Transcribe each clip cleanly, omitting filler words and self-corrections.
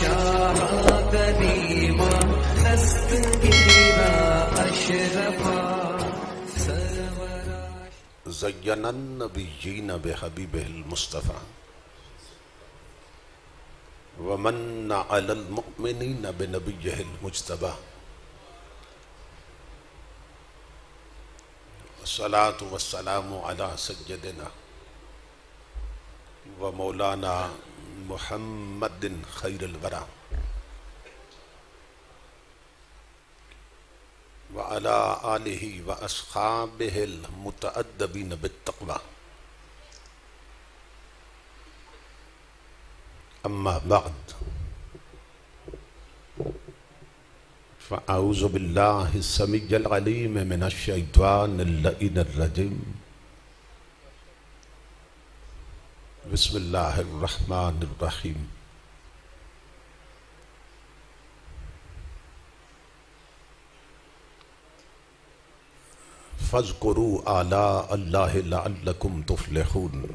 شاہ کریما دستگیرا اشرفا زین النبیین بحبیبہ المصطفیٰ ومن علی المؤمنین بنبیہ المجتبیٰ والصلاة والسلام علی سیدنا ومولانا محمد خیر الورى وعلى آلہ واصحابہ المتأدبین بالتقوی اما بعد فاعوذ باللہ السمیع العلیم من الشیطان اللعین الرجیم بسم اللہ الرحمن الرحیم فاذکروا آلاء اللہ لعلکم تفلحون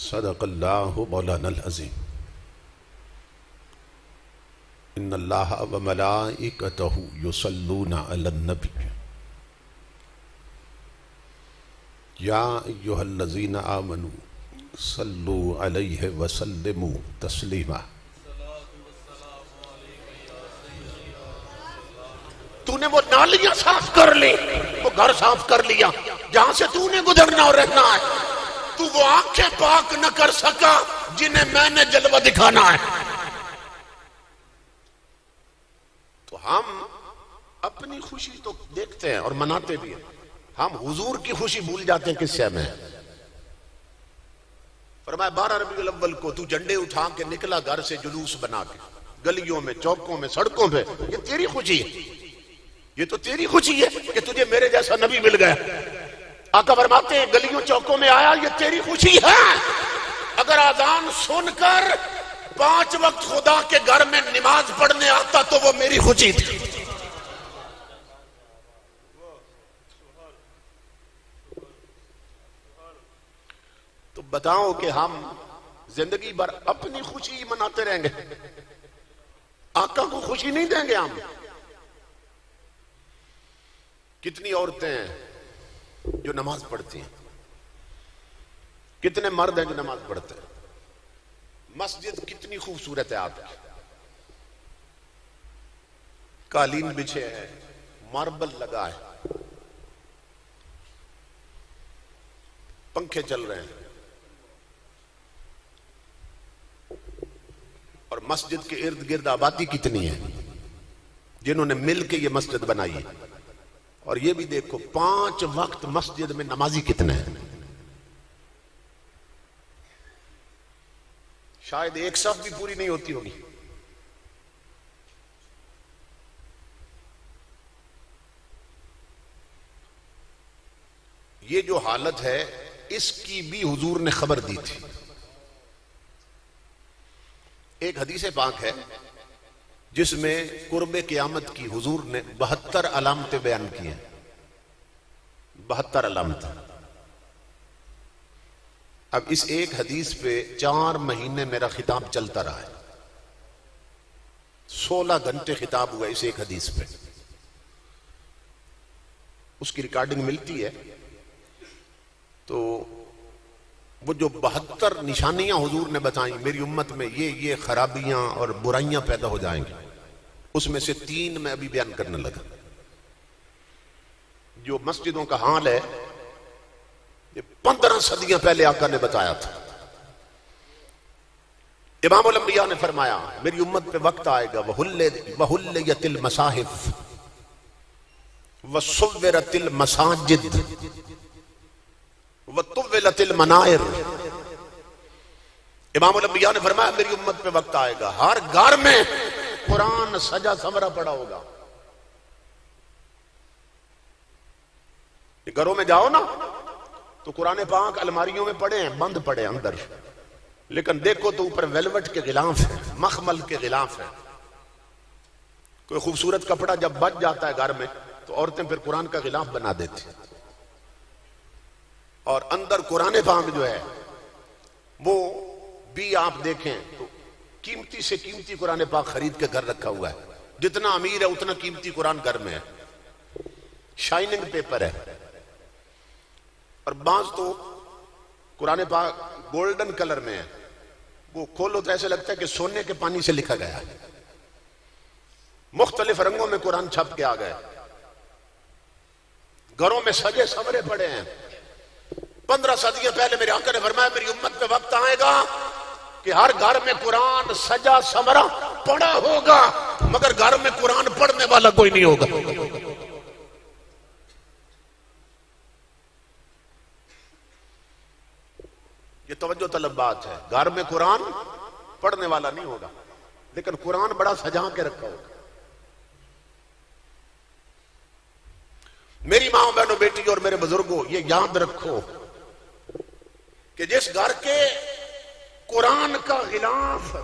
صدق اللہ مولانا العظیم ان اللہ وملائکتہ یصلون علی النبی یا ایہا الذین آمنوا صلوا علیہ وسلموا تسلیما۔ تو نے وہ نالیاں صاف کر لی، وہ گھر صاف کر لیا جہاں سے تو نے گزرنا اور رہنا ہے، تو وہ آنکھیں پاک نہ کر سکا جنہیں میں نے جلوہ دکھانا ہے۔ تو ہم اپنی خوشی تو دیکھتے ہیں اور مناتے بھی ہیں، ہم حضور کی خوشی بھول جاتے ہیں کس سے میں۔ فرمایا 12 ربیع الاول کو تو جھنڈے اٹھا کے نکلا گھر سے جلوس بنا کے، گلیوں میں چوکوں میں سڑکوں پہ، یہ تیری خوشی ہے، یہ تو تیری خوشی ہے کہ تجھے میرے جیسا نبی مل گیا۔ آقا فرماتے ہیں گلیوں چوکوں میں آیا، یہ تیری خوشی ہے۔ اگر اذان سن کر 5 وقت خدا کے گھر میں نماز پڑھنے آتا تو وہ میری خوشی تھی۔ تو بتاؤ کہ ہم زندگی بھر اپنی خوشی مناتے رہیں گے، آقا کو خوشی نہیں دیں گے ہم۔ کتنی عورتیں ہیں جو نماز پڑھتی ہیں، کتنے مرد ہیں جو نماز پڑھتے ہیں۔ مسجد کتنی خوبصورت ہے آپ کی، قالین بچھے ہے، ماربل لگا ہے، پنکھے چل رہے ہیں، اور مسجد کے ارد گرد آبادی کتنی ہے جنہوں نے مل کے یہ مسجد بنائی ہے۔ اور یہ بھی دیکھو 5 وقت مسجد میں نمازی کتنے ہیں، شاید ایک صف بھی پوری نہیں ہوتی ہوگی۔ یہ جو حالت ہے اس کی بھی حضور نے خبر دی تھی۔ ایک حدیث پاک ہے جس میں قرب قیامت کی حضور نے 72 علامتیں بیان کی ہیں، 72 علامتیں۔ اب اس ایک حدیث پہ 4 مہینے میرا خطاب چلتا رہا ہے، 16 گھنٹے خطاب ہوا اس ایک حدیث پہ۔ اس کی ریکارڈنگ ملتی ہے تو وہ جو 72 نشانیاں حضور نے بتائیں میری امت میں یہ خرابیاں اور برائیاں پیدا ہو جائیں گی، اس میں سے 3 میں ابھی بیان کرنے لگا۔ جو مسجدوں کا حال ہے یہ 15 صدیاں پہلے آقا نے بتایا تھا۔ امام الانبیاء نے فرمایا میری امت پہ وقت آئے گا وَحُلِّيَتِ الْمَصَاحِفِ وَصُوِّرَتِ الْمَسَاجِدِ وَطُوِّلَتِ الْمَنَائِرِ۔ امام الانبیاء نے فرمایا میری امت پہ وقت آئے گا ہر گھر میں قرآن سجا سمرا پڑا ہوگا۔ گھروں میں جاؤ نا تو قرآن پاک الماریوں میں پڑے ہیں، بند پڑے اندر، لیکن دیکھو تو اوپر ویلوٹ کے غلاف ہیں، مخمل کے غلاف ہیں۔ کوئی خوبصورت کپڑا جب بچ جاتا ہے گھر میں تو عورتیں پھر قرآن کا غلاف بنا دیتی، اور اندر قرآن پاک جو ہے وہ بھی آپ دیکھیں تو قیمتی سے قیمتی قرآن پاک خرید کے گھر رکھا ہوا ہے. جتنا امیر ہے اتنا قیمتی قرآن گھر میں ہے. شائننگ پیپر ہے. اور بعض تو قرآن پاک گولڈن کلر میں ہے, وہ کھولو تو ایسے لگتا ہے کہ سونے کے پانی سے لکھا گیا ہے. مختلف رنگوں میں قرآن چھپ کے آ گئے. گھروں میں سجے سورے پڑے ہیں. 15 صدیاں پہلے میرے آقا نے فرمایا میری امت پہ وقت آئے گا کہ ہر گھر میں قرآن سجا سورا پڑا ہوگا, مگر گھر میں قرآن پڑھنے والا کوئی نہیں ہوگا. یہ توجہ طلب بات ہے. گھر میں قرآن پڑھنے والا نہیں ہوگا, لیکن قرآن بڑا سجا کے رکھا ہوگا. میری ماں بہنوں بیٹی اور میرے بزرگوں, یہ یاد رکھو کہ جس گھر کے قرآن کا غلاف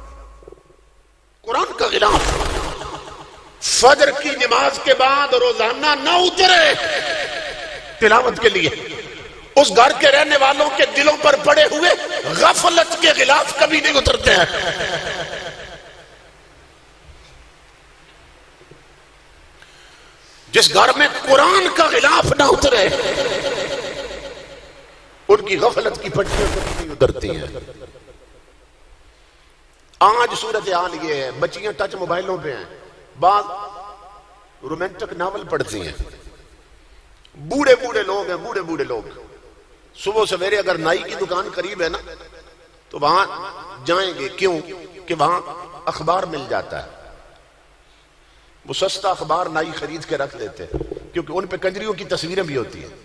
فجر کی نماز کے بعد روزانہ نہ اترے تلاوت کے لیے, اس گھر کے رہنے والوں کے دلوں پر پڑے ہوئے غفلت کے غلاف کبھی نہیں اترتے ہیں. جس گھر میں قرآن کا غلاف نہ اترے ان کی غفلت کی پٹیاں نہیں اترتی ہیں. آج صورتحال یہ ہے, بچیاں ٹچ موبائلوں پہ ہیں, بعض رومانٹک ناول پڑھتی ہیں. بوڑھے بوڑھے لوگ ہیں, بوڑھے بوڑھے لوگ صبح سویرے اگر نائی کی دکان قریب ہے نا تو وہاں جائیں گے. کیوں کہ وہاں اخبار مل جاتا ہے. وہ سستا اخبار نائی خرید کے رکھ لیتے ہیں کیونکہ ان پہ کنجریوں کی تصویریں بھی ہوتی ہیں.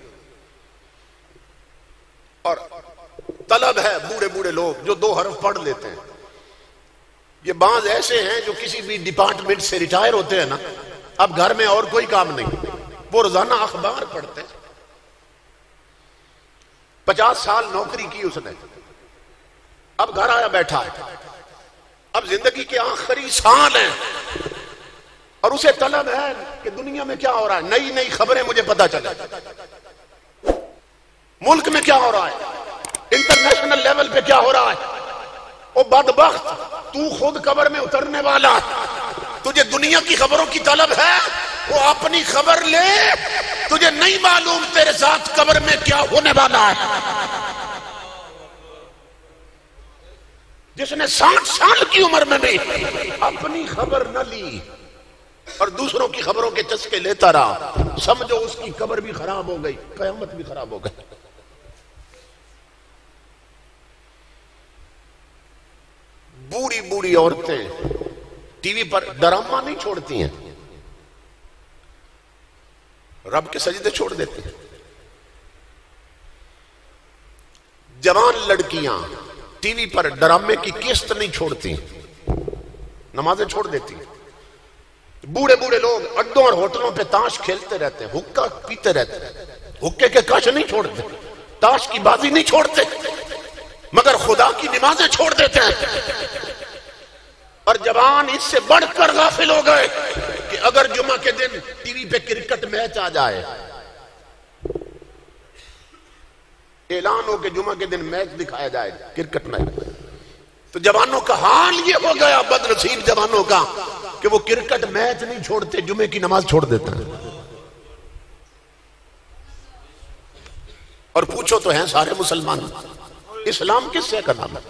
اور طلب ہے بوڑھے بوڑھے لوگ جو 2 حرف پڑھ لیتے ہیں. یہ بعض ایسے ہیں جو کسی بھی ڈپارٹمنٹ سے ریٹائر ہوتے ہیں نا, اب گھر میں اور کوئی کام نہیں, وہ روزانہ اخبار پڑھتے ہیں. 50 سال نوکری کی اس نے, اب گھر آیا بیٹھا ہے, اب زندگی کے آخری سال ہیں اور اسے طلب ہے کہ دنیا میں کیا ہو رہا ہے, نئی نئی خبریں مجھے پتا چلے, ملک میں کیا ہو رہا ہے, انٹرنیشنل لیول پہ کیا ہو رہا ہے. او بدبخت, تو خود قبر میں اترنے والا, تجھے دنیا کی خبروں کی طلب ہے, وہ اپنی خبر لے, تجھے نہیں معلوم تیرے ساتھ قبر میں کیا ہونے والا ہے. جس نے 60 سال کی عمر میں بھی اپنی خبر نہ لی اور دوسروں کی خبروں کے چسکے لیتا رہا, سمجھو اس کی قبر بھی خراب ہو گئی, قیامت بھی خراب ہو گئی. بوڑھی بوڑھی عورتیں ٹی وی پر ڈرامہ نہیں چھوڑتی ہیں, رب کے سجدے چھوڑ دیتی ہیں. جوان لڑکیاں ٹی وی پر ڈرامے کی قسط نہیں چھوڑتی, نمازیں چھوڑ دیتی ہیں. بوڑھے بوڑھے لوگ اڈوں اور ہوٹلوں پہ تاش کھیلتے رہتے ہیں, حقہ پیتے رہتے ہیں, حقے کے کاش نہیں چھوڑتے, تاش کی بازی نہیں چھوڑتے, مگر خدا کی نمازیں چھوڑ دیتے ہیں. اور جوان اس سے بڑھ کر غافل ہو گئے کہ اگر جمعہ کے دن ٹی وی پہ کرکٹ میچ آ جائے, اعلان ہو کہ جمعہ کے دن میچ دکھایا جائے کرکٹ میچ, تو جوانوں کا حال یہ ہو گیا, بد نصیب جوانوں کا, کہ وہ کرکٹ میچ نہیں چھوڑتے, جمعے کی نماز چھوڑ دیتے ہیں. اور پوچھو تو ہیں سارے مسلمان, اسلام کس سے کا نام ہے.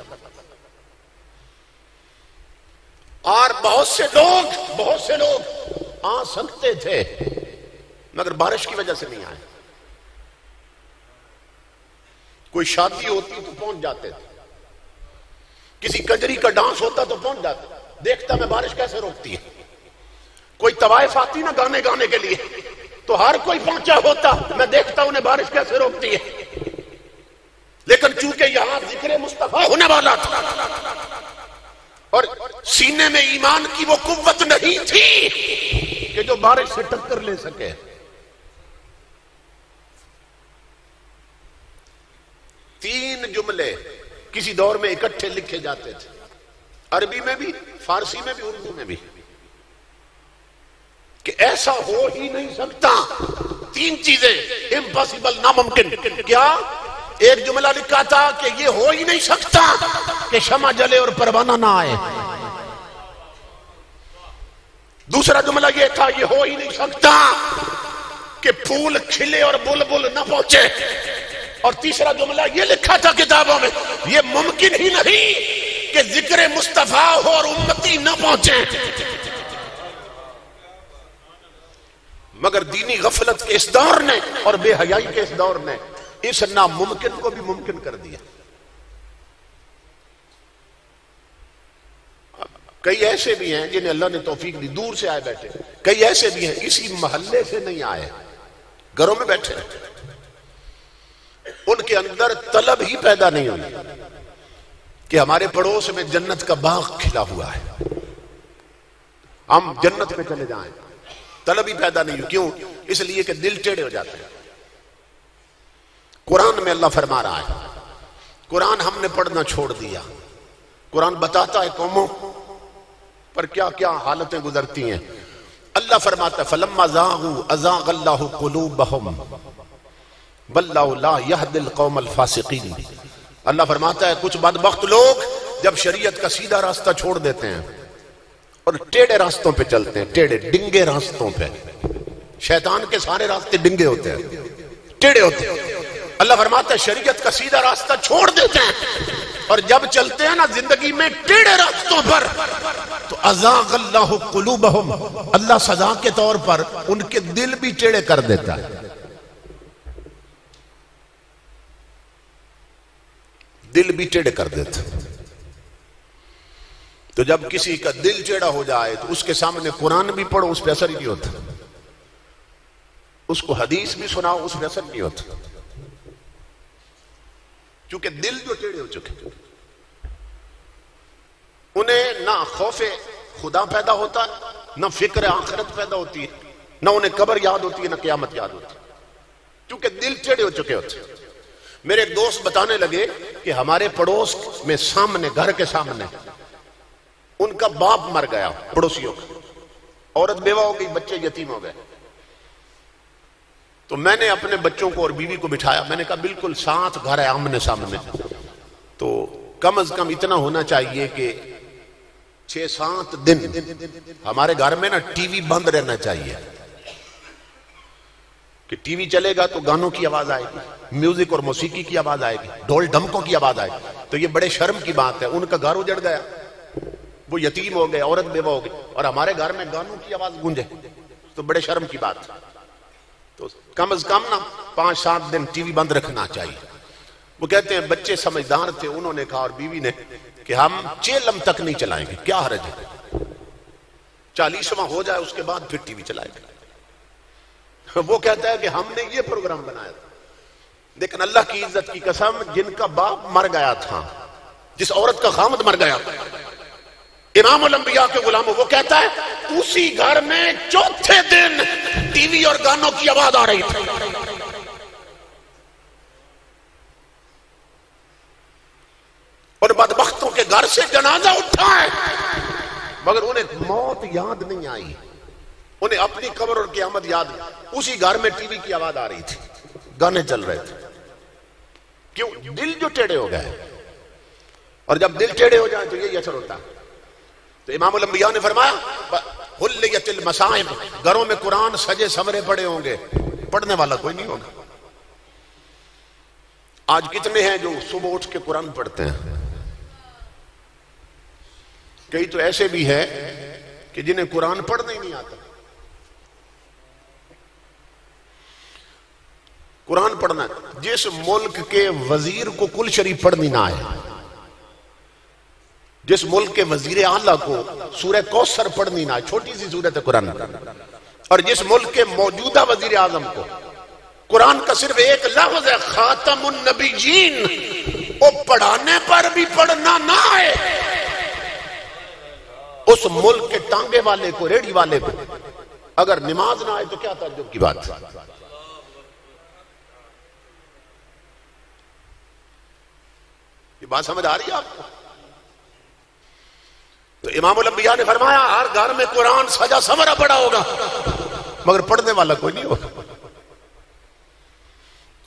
اور بہت سے لوگ آ سکتے تھے مگر بارش کی وجہ سے نہیں آئے. کوئی شادی ہوتی تو پہنچ جاتے تھے, کسی کنجری کا ڈانس ہوتا تو پہنچ جاتے, دیکھتا میں بارش کیسے روکتی ہے. کوئی طوائف آتی نا گانے کے لیے تو ہر کوئی پہنچا ہوتا, میں دیکھتا انہیں بارش کیسے روکتی ہے. لیکن چونکہ یہاں ذکر مصطفیٰ ہونے والا تھا اور سینے میں ایمان کی وہ قوت نہیں تھی کہ جو بارش سے ٹکر لے سکے, تین جملے کسی دور میں اکٹھے لکھے جاتے تھے, عربی میں بھی, فارسی میں بھی, اردو میں بھی, کہ ایسا ہو ہی نہیں سکتا. 3 چیزیں امپاسبل, ناممکن. کیا؟ ایک جملہ لکھا تھا کہ یہ ہو ہی نہیں سکتا کہ شمع جلے اور پروانہ نہ آئے. دوسرا جملہ یہ تھا یہ ہو ہی نہیں سکتا کہ پھول کھلے اور بلبل نہ پہنچے. اور تیسرا جملہ یہ لکھا تھا کتابوں میں یہ ممکن ہی نہیں کہ ذکر مصطفیٰ ہو اور امتی نہ پہنچے. مگر دینی غفلت کے اس دور نے اور بے حیائی کے اس دور نے اس ناممکن کو بھی ممکن کر دیا. کئی ایسے بھی ہیں جنہیں اللہ نے توفیق دی دور سے آئے بیٹھے. کئی ایسے بھی ہیں اسی محلے سے نہیں آئے گھروں میں بیٹھے ان کے اندر طلب ہی پیدا نہیں ہوئی کہ ہمارے پڑوس میں جنت کا باغ کھلا ہوا ہے ہم جنت میں چلے جائیں. طلب ہی پیدا نہیں ہوئی. کیوں؟ اس لیے کہ دل ٹیڑے ہو جاتے ہیں. قرآن میں اللہ فرما رہا ہے قرآن ہم نے پڑھنا چھوڑ دیا. قرآن بتاتا ہے قوموں پر کیا کیا حالتیں گزرتی ہیں. اللہ فرماتا ہے فَلَمَّا زَاغُوا أَزَاغَ اللَّهُ قُلُوبَهُمْ وَاللَّهُ لَا يَهْدِي الْقَوْمَ الْفَاسِقِينَ. اللہ فرماتا ہے کچھ بدبخت لوگ جب شریعت کا سیدھا راستہ چھوڑ دیتے ہیں اور ٹیڑے راستوں پہ چلتے ہیں, ٹیڑے ڈنگے راستوں پہ. شیطان کے سارے راستے ڈنگے ہوتے ہیں, ٹیڑے ہوتے ہیں. اللہ فرماتا ہے شریعت کا سیدھا راستہ چھوڑ دیتے ہیں اور جب چلتے ہیں نا زندگی میں ٹیڑے راستوں پر تو ازاغ اللہ قلوبہم, اللہ سزا کے طور پر ان کے دل بھی ٹیڑے کر دیتا ہے. دل بھی ٹیڑے کر دیتا. تو جب کسی کا دل ٹیڑا ہو جائے تو اس کے سامنے قرآن بھی پڑھو اس پہ اثر ہی نہیں ہوتا, اس کو حدیث بھی سناؤ اس پہ اثر نہیں ہوتا. کیونکہ دل جو ٹیڑے ہو چکے انہیں نہ خوف خدا پیدا ہوتا ہے, نہ فکر آخرت پیدا ہوتی ہے, نہ انہیں قبر یاد ہوتی ہے, نہ قیامت یاد ہوتی ہے, کیونکہ دل ٹیڑے ہو چکے ہوتے. میرے ایک دوست بتانے لگے کہ ہمارے پڑوس میں سامنے گھر کے سامنے ان کا باپ مر گیا, پڑوسیوں کا, عورت بیوہ ہو گئی, بچے یتیم ہو گئے. تو میں نے اپنے بچوں کو اور بیوی کو بٹھایا, میں نے کہا بالکل ساتھ گھر ہے آمنے سامنے, تو کم از کم اتنا ہونا چاہیے کہ 6-7 دن ہمارے گھر میں نا ٹی وی بند رہنا چاہیے. کہ ٹی وی چلے گا تو گانوں کی آواز آئے گی, میوزک اور موسیقی کی آواز آئے گی, ڈھول ڈھمکوں کی آواز آئے گی. تو یہ بڑے شرم کی بات ہے, ان کا گھر اجڑ گیا, وہ یتیم ہو گئے, عورت بیوہ ہو گئی, اور ہمارے گھر میں گانوں کی آواز گونجے تو بڑے شرم کی بات. تو کم از کم نا 5-7 دن ٹی وی بند رکھنا چاہیے. وہ کہتے ہیں بچے سمجھدار تھے, انہوں نے کہا اور بیوی نے کہ ہم چیلم تک نہیں چلائیں گے, کیا حرج ہے, 40واں ہو جائے اس کے بعد پھر ٹی وی چلائیں گے. وہ کہتا ہے کہ ہم نے یہ پروگرام بنایا تھا. لیکن اللہ کی عزت کی قسم جن کا باپ مر گیا تھا, جس عورت کا خامد مر گیا, امام الانبیاء کے غلاموں, وہ کہتا ہے اسی گھر میں چوتھے دن ٹی وی اور گانوں کی آواز آ رہی تھی. اور بدبختوں کے گھر سے جنازہ اٹھا ہے مگر انہیں موت یاد نہیں آئی, انہیں اپنی قبر اور قیامت یاد. اسی گھر میں ٹی وی کی آواز آ رہی تھی, گانے چل رہے تھے. کیوں؟ دل جو ٹیڑے ہو گئے. اور جب دل ٹیڑے ہو جائیں تو یہی اثر ہوتا ہے. تو امام الانبیاء نے فرمایا حلیت المصائب, گھروں میں قرآن سجے سمرے پڑے ہوں گے, پڑھنے والا کوئی نہیں ہوگا. آج کتنے ہیں جو صبح اٹھ کے قرآن پڑھتے ہیں؟ کئی تو ایسے بھی ہیں کہ جنہیں قرآن پڑھنا ہی نہیں آتا. قرآن پڑھنا, جس ملک کے وزیر کو کل شریف پڑھنی نہ آئے, جس ملک کے وزیر اعلیٰ کو سورہ کوثر پڑھنی نہ آئے, چھوٹی سی سورت ہے قرآن, اور جس ملک کے موجودہ وزیر اعظم کو قرآن کا صرف ایک لفظ ہے خاتم النبیین, وہ پڑھانے پر بھی پڑھنا نہ آئے, اس ملک کے ٹانگے والے کو, ریڑھی والے کو اگر نماز نہ آئے تو کیا تعجب کی بات ہے. یہ بات سمجھ آ رہی ہے آپ کو؟ تو امام الانبیاء نے فرمایا ہر گھر میں قرآن سجا سمرا پڑا ہوگا مگر پڑھنے والا کوئی نہیں ہوگا.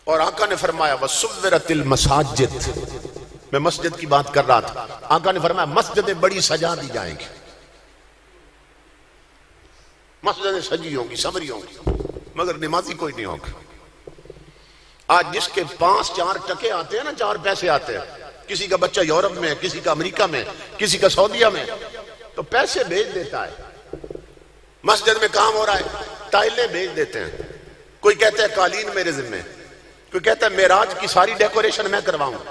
اور آقا نے فرمایا وَسُوِّرَتِ الْمَسَاجِدِ, میں مسجد کی بات کر رہا تھا، آقا نے فرمایا مسجدیں بڑی سجا دی جائیں گی، مسجدیں سجی ہوں گی، سمری ہوں گی، مگر نمازی کوئی نہیں ہوگا۔ آج جس کے پاس 4 ٹکے آتے ہیں نا، 4 پیسے آتے ہیں، کسی کا بچہ یورپ میں، کسی کا امریکہ میں، کسی کا سعودیہ میں، تو پیسے بھیج دیتا ہے، مسجد میں کام ہو رہا ہے ٹائلیں بھیج دیتے ہیں، کوئی کہتا ہے قالین میرے ذمہ، کوئی کہتا ہے معراج کی ساری ڈیکوریشن میں کرواؤں،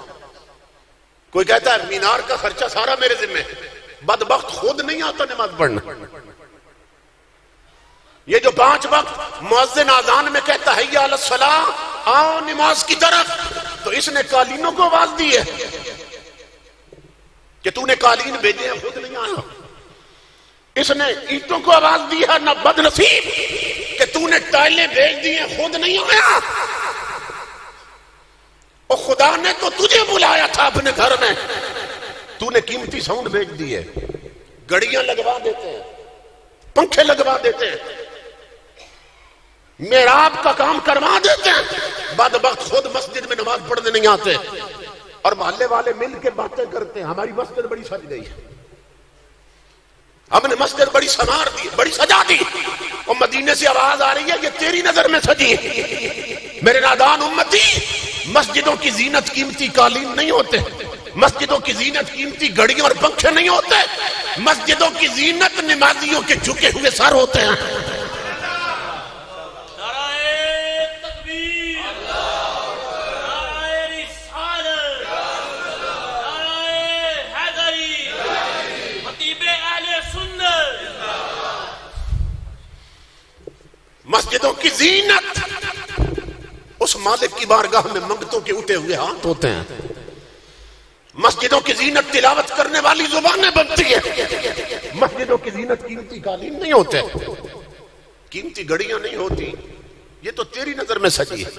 کوئی کہتا ہے مینار کا خرچہ سارا میرے ذمہ، بدبخت خود نہیں آتا نماز پڑھنا۔ یہ جو 5 وقت مؤذن اذان میں کہتا ہے یا علی الصلاۃ، آؤ نماز کی طرف، تو اس نے قالینوں کو آواز دی ہے کہ تو نے قالین بھیجے ہیں خود نہیں آیا، اس نے اینٹوں کو آواز دی ہے نہ بد نصیب کہ تو نے ٹائلیں بھیج دی ہیں خود نہیں آیا، اور خدا نے تو تجھے بلایا تھا اپنے گھر میں، تو نے قیمتی ساؤنڈ بھیج دی ہے، گھڑیاں لگوا دیتے ہیں، پنکھے لگوا دیتے ہیں، محراب کا کام کروا دیتے ہیں، بدبخت خود مسجد میں نماز پڑھنے نہیں آتے، اور محلے والے مل کے باتیں کرتے ہیں ہماری مسجد بڑی سج گئی ہے، ہم نے مسجد بڑی سنوار دی، بڑی سجا دی، اور مدینے سے آواز آ رہی ہے یہ تیری نظر میں سجی ہے۔ میرے نادان امتی، مسجدوں کی زینت قیمتی قالین نہیں ہوتے، مسجدوں کی زینت قیمتی گھڑیاں اور پنکھے نہیں ہوتے، مسجدوں کی زینت نمازیوں کے جھکے ہوئے سر ہوتے ہیں۔ مسجدوں کی زینت اس مالک کی بارگاہ میں منگتوں کے اٹھے ہوئے ہاتھ ہوتے ہیں، مسجدوں کی زینت تلاوت کرنے والی زبانیں بنتی ہیں، مسجدوں کی زینت قیمتی قالین نہیں ہوتے، قیمتی گھڑیاں نہیں ہوتی، یہ تو تیری نظر میں سجی ہے۔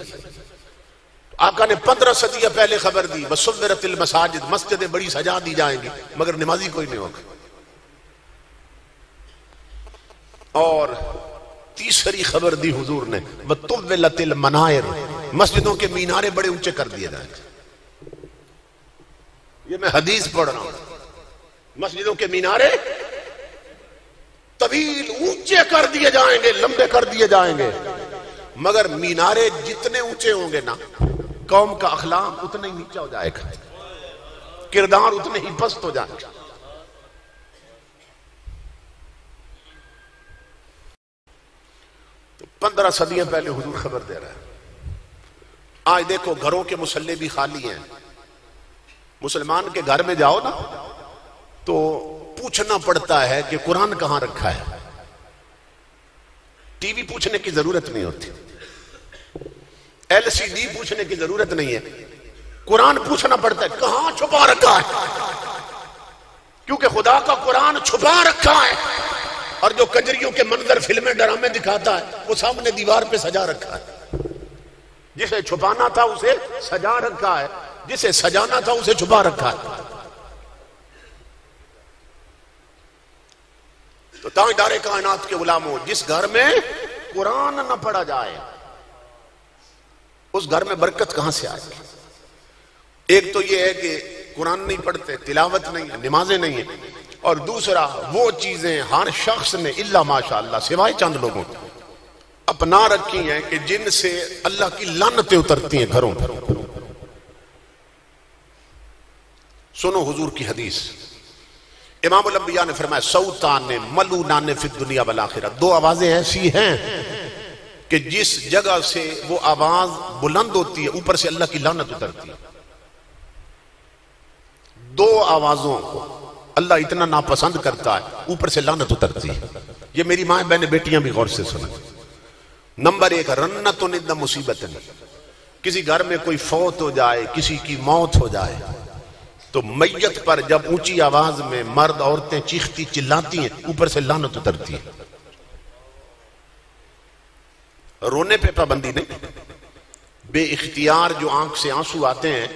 آقا نے 15 صدیاں پہلے خبر دی وَصُوِّرَتِ الْمَسَاجِدِ، مسجدیں بڑی سجا دی جائیں گی مگر نمازی کوئی نہیں ہوگا۔ اور تیسری خبر دی حضور نے وَطُوِّلَتِ الْمَنَائِرِ، مسجدوں کے مینارے بڑے اونچے کر دیے جائیں گے۔ یہ میں حدیث پڑھ رہا ہوں، مسجدوں کے مینارے طویل اونچے کر دیے جائیں گے، لمبے کر دیے جائیں گے، مگر مینارے جتنے اونچے ہوں گے نا، قوم کا اخلاق اتنا ہی نیچا ہو جائے گا، کردار اتنے ہی پست ہو جائے گا۔ تو 15 صدیاں پہلے حضور خبر دے رہا ہے۔ آج دیکھو گھروں کے مصلے بھی خالی ہیں، مسلمان کے گھر میں جاؤ نا تو پوچھنا پڑتا ہے کہ قرآن کہاں رکھا ہے، ٹی وی پوچھنے کی ضرورت نہیں ہوتی، LCD پوچھنے کی ضرورت نہیں ہے، قرآن پوچھنا پڑتا ہے کہاں چھپا رکھا ہے، کیونکہ خدا کا قرآن چھپا رکھا ہے، اور جو کجریوں کے منظر فلمیں ڈرامے دکھاتا ہے وہ سامنے دیوار پہ سجا رکھا ہے، جسے چھپانا تھا اسے سجا رکھا ہے، جسے سجانا تھا اسے چھپا رکھا ہے۔ تو تاجدار کائنات کے علماء، جس گھر میں قرآن نہ پڑھا جائے اس گھر میں برکت کہاں سے آئے گی؟ ایک تو یہ ہے کہ قرآن نہیں پڑھتے، تلاوت نہیں ہے، نمازیں نہیں ہیں، اور دوسرا وہ چیزیں ہر شخص نے الا ماشاءاللہ سوائے چند لوگوں اپنا رکھی ہیں کہ جن سے اللہ کی لعنتیں اترتی ہیں گھروں پر۔ سنو حضور کی حدیث، امام الانبیاء نے فرمایا صوتان ملعونان فی الدنیا والآخرہ، 2 آوازیں ایسی ہیں کہ جس جگہ سے وہ آواز بلند ہوتی ہے اوپر سے اللہ کی لعنت اترتی ہے۔ 2 آوازوں کو اللہ اتنا ناپسند کرتا ہے اوپر سے لعنت اترتی ہے۔ یہ میری ماں بہنیں بیٹیاں بھی غور سے سنیں۔ نمبر 1 رنت ند مصیبت، کسی گھر میں کوئی فوت ہو جائے، کسی کی موت ہو جائے تو میت پر جب اونچی آواز میں مرد عورتیں چیختی چلاتی ہیں اوپر سے لعنت اترتی ہے۔ رونے پہ پابندی نہیں، بے اختیار جو آنکھ سے آنسو آتے ہیں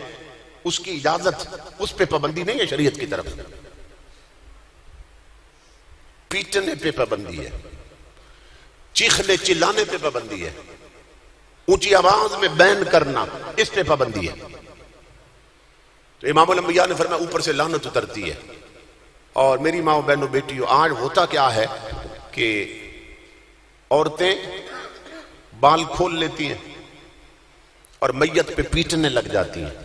اس کی اجازت، اس پہ پابندی نہیں ہے شریعت کی طرف، پیٹنے پہ پابندی ہے، چیخنے چلانے پہ پابندی ہے، اونچی آواز میں بین کرنا اس پہ پابندی ہے۔ تو امام الانبیاء نے فرمایا اوپر سے لعنت اترتی ہے. اور میری ماں بہنوں بیٹیوں، آج ہوتا کیا ہے کہ عورتیں بال کھول لیتی ہیں اور میت پہ پیٹنے لگ جاتی ہیں.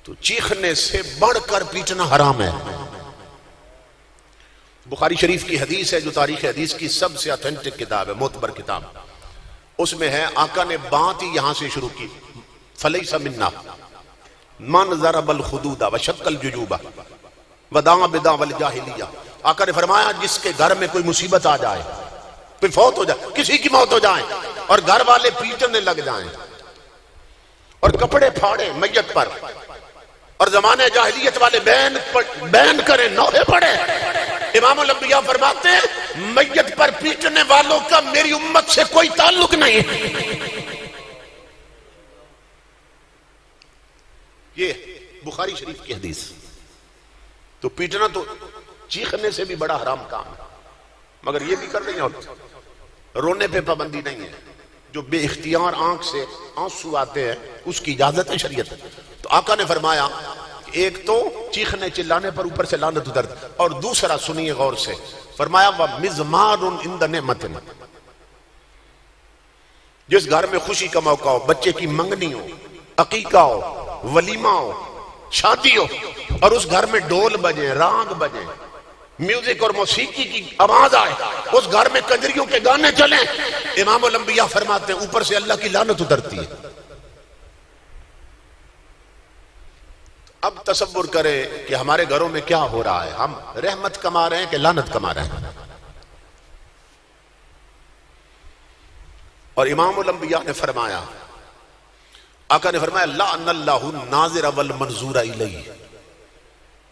تو چیخنے سے بڑھ کر پیٹنا حرام ہے. بخاری شریف کی حدیث ہے جو تاریخ حدیث کی سب سے اتھینٹک کتاب ہے، معتبر کتاب. اس میں ہے آقا نے بات ہی یہاں سے شروع کی، فلیس منا من ضرب الخدود وشق الجیوب ودعا بدعوى الجاہلیہ. آقا نے فرمایا جس کے گھر میں کوئی مصیبت آ جائے، کوئی فوت ہو جائے، کسی کی موت ہو جائے اور گھر والے پیٹنے لگ جائیں اور کپڑے پھاڑے میت پر، اور زمانے جاہلیت والے بین کریں، نوحے پڑے، امام الانبیاء فرماتے ہیں میت پر پیٹنے والوں کا میری امت سے کوئی تعلق نہیں ہے. یہ بخاری شریف کی حدیث. تو پیٹنا تو چیخنے سے بھی بڑا حرام کام ہے، مگر یہ بھی کر رہی ہیں. اور رونے پہ پابندی نہیں ہے، جو بے اختیار آنکھ سے آنسو آتے ہیں اس کی اجازت ہے شریعت. تو آقا نے فرمایا ایک تو چیخنے چلانے پر اوپر سے لعنت اترتی، اور دوسرا سنیے غور سے، فرمایا وَمِزْمَارٌ عِنْدَ نِعْمَةٍ، جس گھر میں خوشی کا موقع ہو، بچے کی منگنی ہو، عقیقہ ہو، ولیمہ ہو، شادی ہو، اور اس گھر میں ڈول بجیں، رانگ بجیں، میوزک اور موسیقی کی آواز آئے، اس گھر میں کنجریوں کے گانے چلیں، امام الانبیاء فرماتے ہیں اوپر سے اللہ کی لعنت اترتی ہے. اب تصور کریں کہ ہمارے گھروں میں کیا ہو رہا ہے، ہم رحمت کما رہے ہیں کہ لعنت کما رہے ہیں. اور امام الانبیاء نے فرمایا، آقا نے فرمایا لعن اللہ الناظر والمنظور الیہ،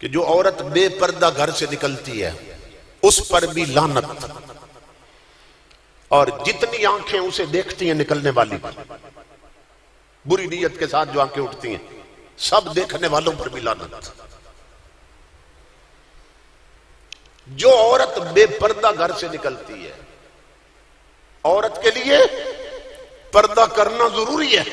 کہ جو عورت بے پردہ گھر سے نکلتی ہے اس پر بھی لعنت، اور جتنی آنکھیں اسے دیکھتی ہیں نکلنے والی پر، بری نیت کے ساتھ جو آنکھیں اٹھتی ہیں، سب دیکھنے والوں پر بھی لعنت. جو عورت بے پردہ گھر سے نکلتی ہے، عورت کے لیے پردہ کرنا ضروری ہے.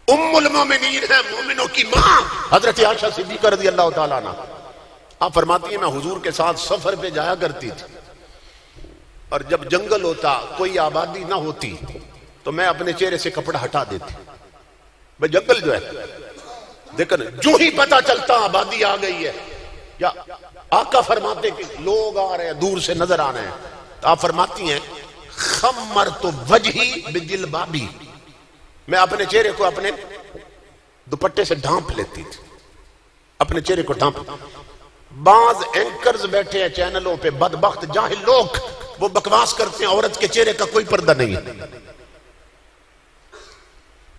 ام المومنین ہے، مومنوں کی ماں حضرت عائشہ صدیقہ رضی اللہ تعالیٰ عنہ. آپ فرماتی ہیں میں حضور کے ساتھ سفر پہ جایا کرتی تھی، اور جب جنگل ہوتا، کوئی آبادی نہ ہوتی، تو میں اپنے چہرے سے کپڑا ہٹا دیتی. بھئی جنگل جو ہے، لیکن جو ہی پتا چلتا آبادی آ گئی ہے، یا آقا فرماتے کہ لوگ آ رہے ہیں، دور سے نظر آ رہے ہیں، تو آپ فرماتی ہیں خمرت وجہی بجلبابی، میں اپنے چہرے کو اپنے دوپٹے سے ڈھانپ لیتی تھی، اپنے چہرے کو ڈھانپ. بعض اینکرز بیٹھے ہیں چینلوں پہ، بدبخت جاہل لوگ، وہ بکواس کرتے ہیں عورت کے چہرے کا کوئی پردہ نہیں ہے.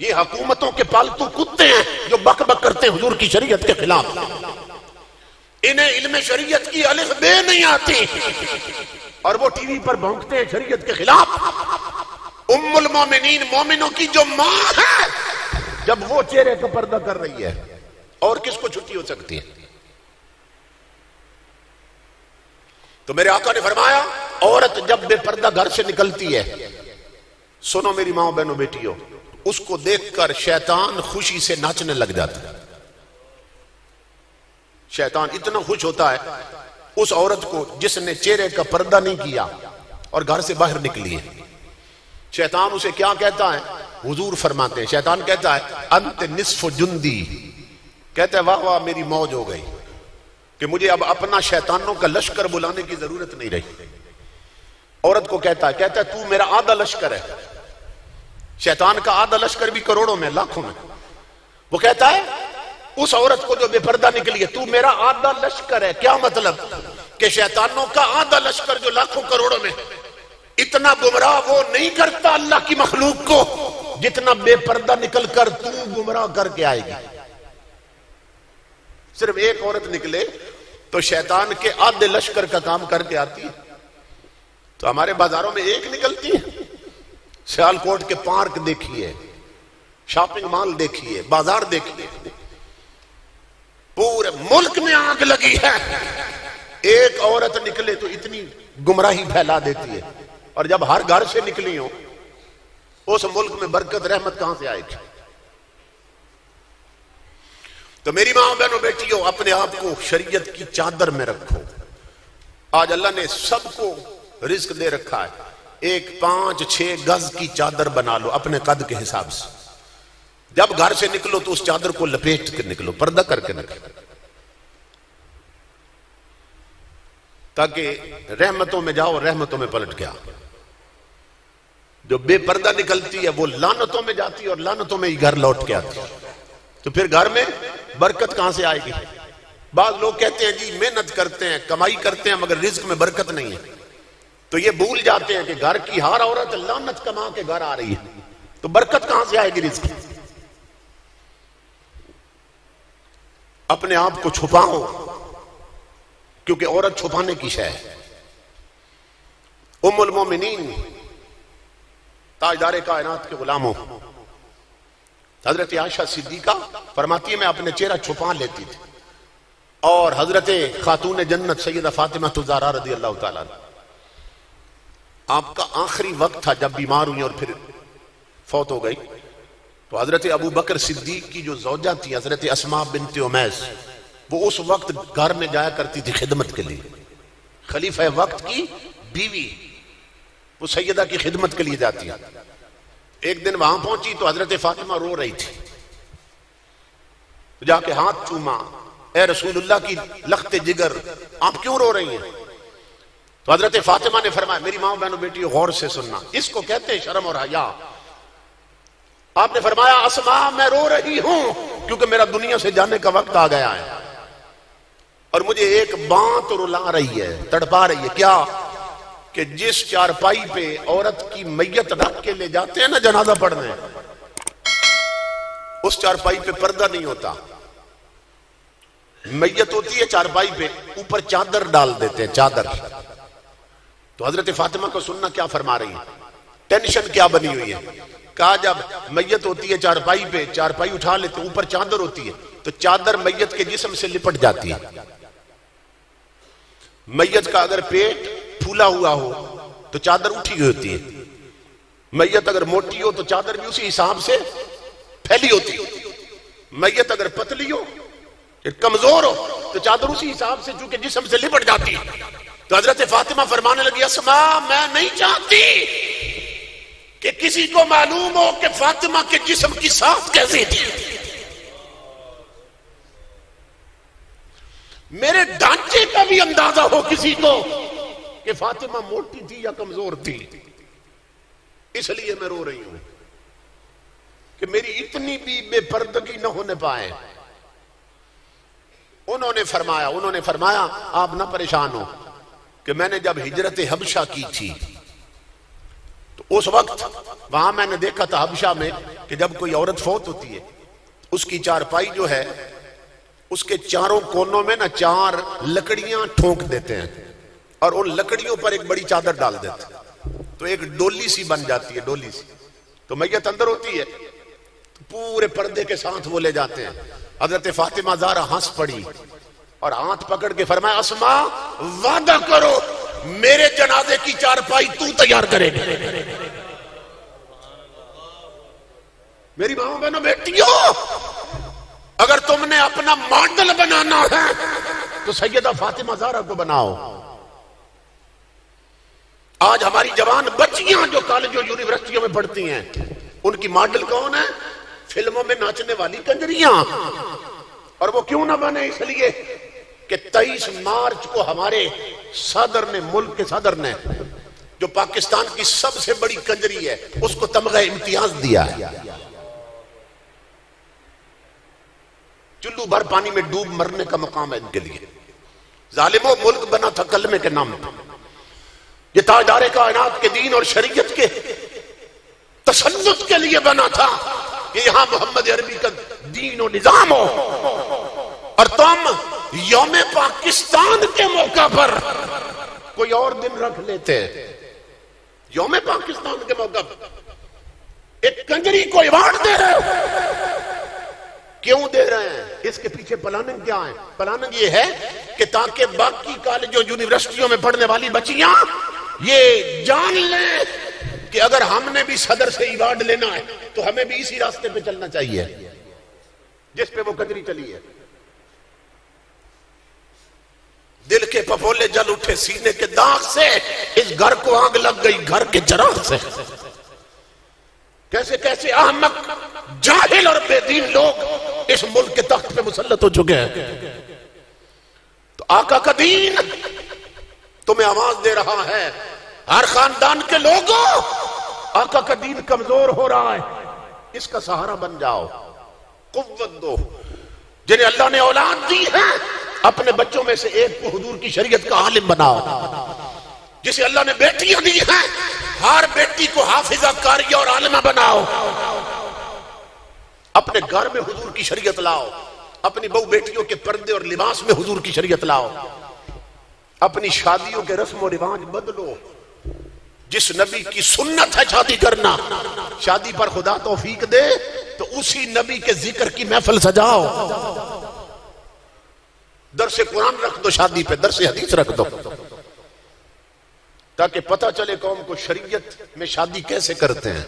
یہ حکومتوں کے پالتو کتے ہیں جو بک بک کرتے ہیں حضور کی شریعت کے خلاف. انہیں علم شریعت کی الف بے نہیں آتی، اور وہ ٹی وی پر بھونکتے ہیں شریعت کے خلاف. ام المومنین، مومنوں کی جو ماں ہے، جب وہ چہرے کا پردہ کر رہی ہے، اور کس کو چھٹی ہو سکتی ہے؟ تو میرے آقا نے فرمایا عورت جب بے پردہ گھر سے نکلتی ہے، سنو میری ماں بہنوں بیٹیوں، اس کو دیکھ کر شیطان خوشی سے ناچنے لگ جاتا ہے. شیطان اتنا خوش ہوتا ہے اس عورت کو جس نے چہرے کا پردہ نہیں کیا اور گھر سے باہر نکلی ہے. شیطان اسے کیا کہتا ہے؟ حضور فرماتے ہیں شیطان کہتا ہے انت نصف جندی، کہتا ہے واہ واہ میری موج ہو گئی کہ مجھے اب اپنا شیطانوں کا لشکر بلانے کی ضرورت نہیں رہی. عورت کو کہتا ہے تو میرا آدھا لشکر ہے. شیطان کا آدھا لشکر بھی کروڑوں میں، لاکھوں میں. وہ کہتا ہے اس عورت کو جو بے پردہ نکلی ہے، تو میرا آدھا لشکر ہے. کیا مطلب؟ کہ شیطانوں کا آدھا لشکر جو لاکھوں کروڑوں میں، اتنا گمراہ وہ نہیں کرتا اللہ کی مخلوق کو جتنا بے پردہ نکل کر تو گمراہ کر کے آئے گی. صرف ایک عورت نکلے تو شیطان کے آدھے لشکر کا کام کر کے آتی ہے. تو ہمارے بازاروں میں ایک نکلتی ہے. سیال کوٹ کے پارک دیکھیے، شاپنگ مال دیکھیے، بازار دیکھیے، پورے ملک میں آگ لگی ہے. ایک عورت نکلے تو اتنی گمراہی پھیلا دیتی ہے، اور جب ہر گھر سے نکلی ہو اس ملک میں برکت رحمت کہاں سے آئے گی؟ تو میری ماں بہنوں بیٹیوں، اپنے آپ کو شریعت کی چادر میں رکھو۔ آج اللہ نے سب کو رزق دے رکھا ہے، ایک 5-6 گز کی چادر بنا لو اپنے قد کے حساب سے۔ جب گھر سے نکلو تو اس چادر کو لپیٹ کے نکلو، پردہ کر کے نکلو، تاکہ رحمتوں میں جاؤ، رحمتوں میں پلٹ کے آؤ۔ جو بے پردہ نکلتی ہے وہ لعنتوں میں جاتی ہے، اور لعنتوں میں ہی گھر لوٹ کے آتی ہے۔ تو پھر گھر میں برکت کہاں سے آئے گی؟ بعض لوگ کہتے ہیں جی محنت کرتے ہیں، کمائی کرتے ہیں، مگر رزق میں برکت نہیں ہے۔ تو یہ بھول جاتے ہیں کہ گھر کی ہر عورت لعنت کما کے گھر آ رہی ہے، تو برکت کہاں سے آئے گی رزق؟ اپنے آپ کو چھپاؤ، کیونکہ عورت چھپانے کی شے ہے۔ ام المومنین تاجدار کائنات کے غلاموں حضرت عائشہ صدیقہ فرماتی ہے میں اپنے چہرہ چھپا لیتی تھی، اور حضرت خاتون جنت سیدہ فاطمہ الزہرا رضی اللہ تعالیٰ عنہ، آپ کا آخری وقت تھا جب بیمار ہوئی اور پھر فوت ہو گئی، تو حضرت ابو بکر صدیق کی جو زوجہ تھی حضرت اسماء بنت امیس، وہ اس وقت گھر میں جایا کرتی تھی خدمت کے لیے۔ خلیفہ وقت کی بیوی وہ سیدہ کی خدمت کے لیے جاتی ہے۔ ایک دن وہاں پہنچی تو حضرت فاطمہ رو رہی تھی، تو جا کے ہاتھ چوما، اے رسول اللہ کی لخت جگر، آپ کیوں رو رہی ہیں؟ تو حضرت فاطمہ نے فرمایا میری ماں بہنوں بیٹیوں غور سے سننا، اس کو کہتے ہیں شرم اور حیا۔ آپ نے فرمایا اسماء میں رو رہی ہوں کیونکہ میرا دنیا سے جانے کا وقت آ گیا ہے، اور مجھے ایک بات رلا رہی ہے، تڑپا رہی ہے، کیا کہ جس چارپائی پہ عورت کی میت رکھ کے لے جاتے ہیں نا جنازہ پڑھنے، اس چارپائی پہ پردہ نہیں ہوتا، میت ہوتی ہے چارپائی پہ، اوپر چادر ڈال دیتے ہیں، چادر۔ تو حضرت فاطمہ کو سننا کیا فرما رہی ہے، ٹینشن کیا بنی ہوئی ہے۔ کہا جب میت ہوتی ہے چارپائی پہ، چارپائی اٹھا لیتے، اوپر چادر ہوتی ہے، تو چادر میت کے جسم سے لپٹ جاتی ہے۔ میت کا اگر پیٹ پھولا ہوا ہو تو چادر اٹھی ہوئی ہوتی ہے، میت اگر موٹی ہو تو چادر بھی اسی حساب سے پھیلی ہوتی ہے، میت اگر پتلی ہو کمزور ہو تو چادر اسی حساب سے چونکہ جسم سے لپٹ جاتی ہے۔ تو حضرت فاطمہ فرمانے لگی اسماء میں نہیں چاہتی کہ کسی کو معلوم ہو کہ فاطمہ کے جسم کی ساخت کیسی تھی، میرے ڈھانچے کا بھی اندازہ ہو کسی کو کہ فاطمہ موٹی تھی یا کمزور تھی، اس لیے میں رو رہی ہوں کہ میری اتنی بھی بے پردگی نہ ہونے پائے۔ انہوں نے فرمایا آپ نہ پریشان ہو کہ میں نے جب ہجرت حبشہ کی تھی تو اس وقت وہاں میں نے دیکھا تھا حبشہ میں کہ جب کوئی عورت فوت ہوتی ہے اس کی چارپائی جو ہے اس کے چاروں کونوں میں نا 4 لکڑیاں ٹھونک دیتے ہیں، اور ان لکڑیوں پر ایک بڑی چادر ڈال دیتے ہیں، تو ایک ڈولی سی بن جاتی ہے، ڈولی سی۔ تو میت اندر ہوتی ہے تو پورے پردے کے ساتھ وہ لے جاتے ہیں۔ حضرت فاطمہ زہرا ہنس پڑی اور ہاتھ پکڑ کے فرمایا اسماء وعدہ کرو میرے جنازے کی چارپائی تو تیار کرے گی۔ میری ماں بہنوں بیٹیوں، اگر تم نے اپنا ماڈل بنانا ہے تو سیدہ فاطمہ زہرا کو بناؤ۔ آج ہماری جوان بچیاں جو کالجوں یونیورسٹیوں میں پڑھتی ہیں ان کی ماڈل کون ہے؟ فلموں میں ناچنے والی کنجریاں۔ اور وہ کیوں نہ بنے؟ اس لیے کہ 23 مارچ کو ہمارے صدر نے، ملک کے صدر نے، جو پاکستان کی سب سے بڑی کنجری ہے، اس کو تمغہ امتیاز دیا ہے۔ چلو بھر پانی میں ڈوب مرنے کا مقام ہے ان کے لیے۔ ظالموں، ملک بنا تھا کلمے کے نام پہ، یہ تاجدار کائنات کے دین اور شریعت کے تسلط کے لیے بنا تھا کہ یہاں محمد عربی کا دین و نظام ہو، اور تم یوم پاکستان کے موقع پر کوئی اور دن رکھ لیتے۔ یوم پاکستان کے موقع پر ایک کنجری کو ایوارڈ دے رہے ہو، کیوں دے رہے ہیں؟ اس کے پیچھے پلاننگ کیا ہے؟ پلاننگ یہ ہے کہ تاکہ باقی کالجوں یونیورسٹیوں میں پڑھنے والی بچیاں یہ جان لیں کہ اگر ہم نے بھی صدر سے ایوارڈ لینا ہے تو ہمیں بھی اسی راستے پہ چلنا چاہیے۔ جس پہ وہ کجری چلی ہے. دل کے پپولے جل اٹھے سینے کے داغ سے، اس گھر کو آگ لگ گئی گھر کے چراغ سے. کیسے کیسے احمق، جاہل اور بے دین لوگ اس ملک کے تخت پہ مسلط ہو چکے ہیں. تو آقا کا دین تمہیں آواز دے رہا ہے، ہر خاندان کے لوگوں، آقا کا دین کمزور ہو رہا ہے، اس کا سہارا بن جاؤ، قوت دو. جنہیں اللہ نے اولاد دی ہے، اپنے بچوں میں سے ایک کو حضور کی شریعت کا عالم بناؤ. جسے اللہ نے بیٹیاں دی ہیں، ہر بیٹی کو حافظہ قاریہ اور عالمہ بناؤ. اپنے گھر میں حضور کی شریعت لاؤ، اپنی بہو بیٹیوں کے پردے اور لباس میں حضور کی شریعت لاؤ. اپنی شادیوں کے رسم و رواج بدلو. جس نبی کی سنت ہے شادی کرنا، شادی پر خدا توفیق دے تو اسی نبی کے ذکر کی محفل سجاؤ. درس قرآن رکھ دو شادی پہ، درس حدیث رکھ دو، تاکہ پتہ چلے قوم کو شریعت میں شادی کیسے کرتے ہیں،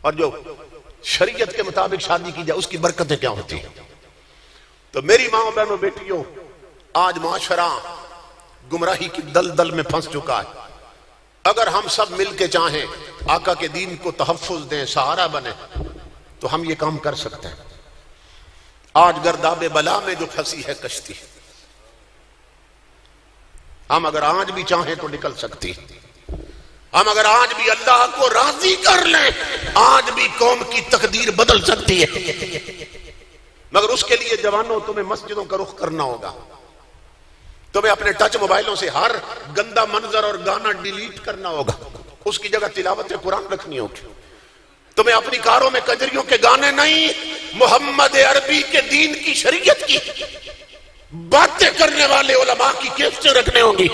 اور جو شریعت کے مطابق شادی کی جائے اس کی برکتیں کیا ہوتی ہیں. تو میری ماں بہنوں بیٹیوں، آج معاشرہ گمراہی کی دلدل میں پھنس چکا ہے. اگر ہم سب مل کے چاہیں آقا کے دین کو تحفظ دیں، سہارا بنیں، تو ہم یہ کام کر سکتے ہیں. آج گرداب بلا میں جو پھنسی ہے کشتی، ہم اگر آج بھی چاہیں تو نکل سکتی. ہم اگر آج بھی اللہ کو راضی کر لیں، آج بھی قوم کی تقدیر بدل سکتی ہے. مگر اس کے لیے جوانوں تمہیں مسجدوں کا رخ کرنا ہوگا. تمہیں اپنے ٹچ موبائلوں سے ہر گندا منظر اور گانا ڈیلیٹ کرنا ہوگا، اس کی جگہ تلاوت قرآن رکھنی ہوگی. تمہیں اپنی کاروں میں کجریوں کے گانے نہیں، محمد عربی کے دین کی شریعت کی باتیں کرنے والے علماء کی کیسٹیں رکھنے ہوں گی.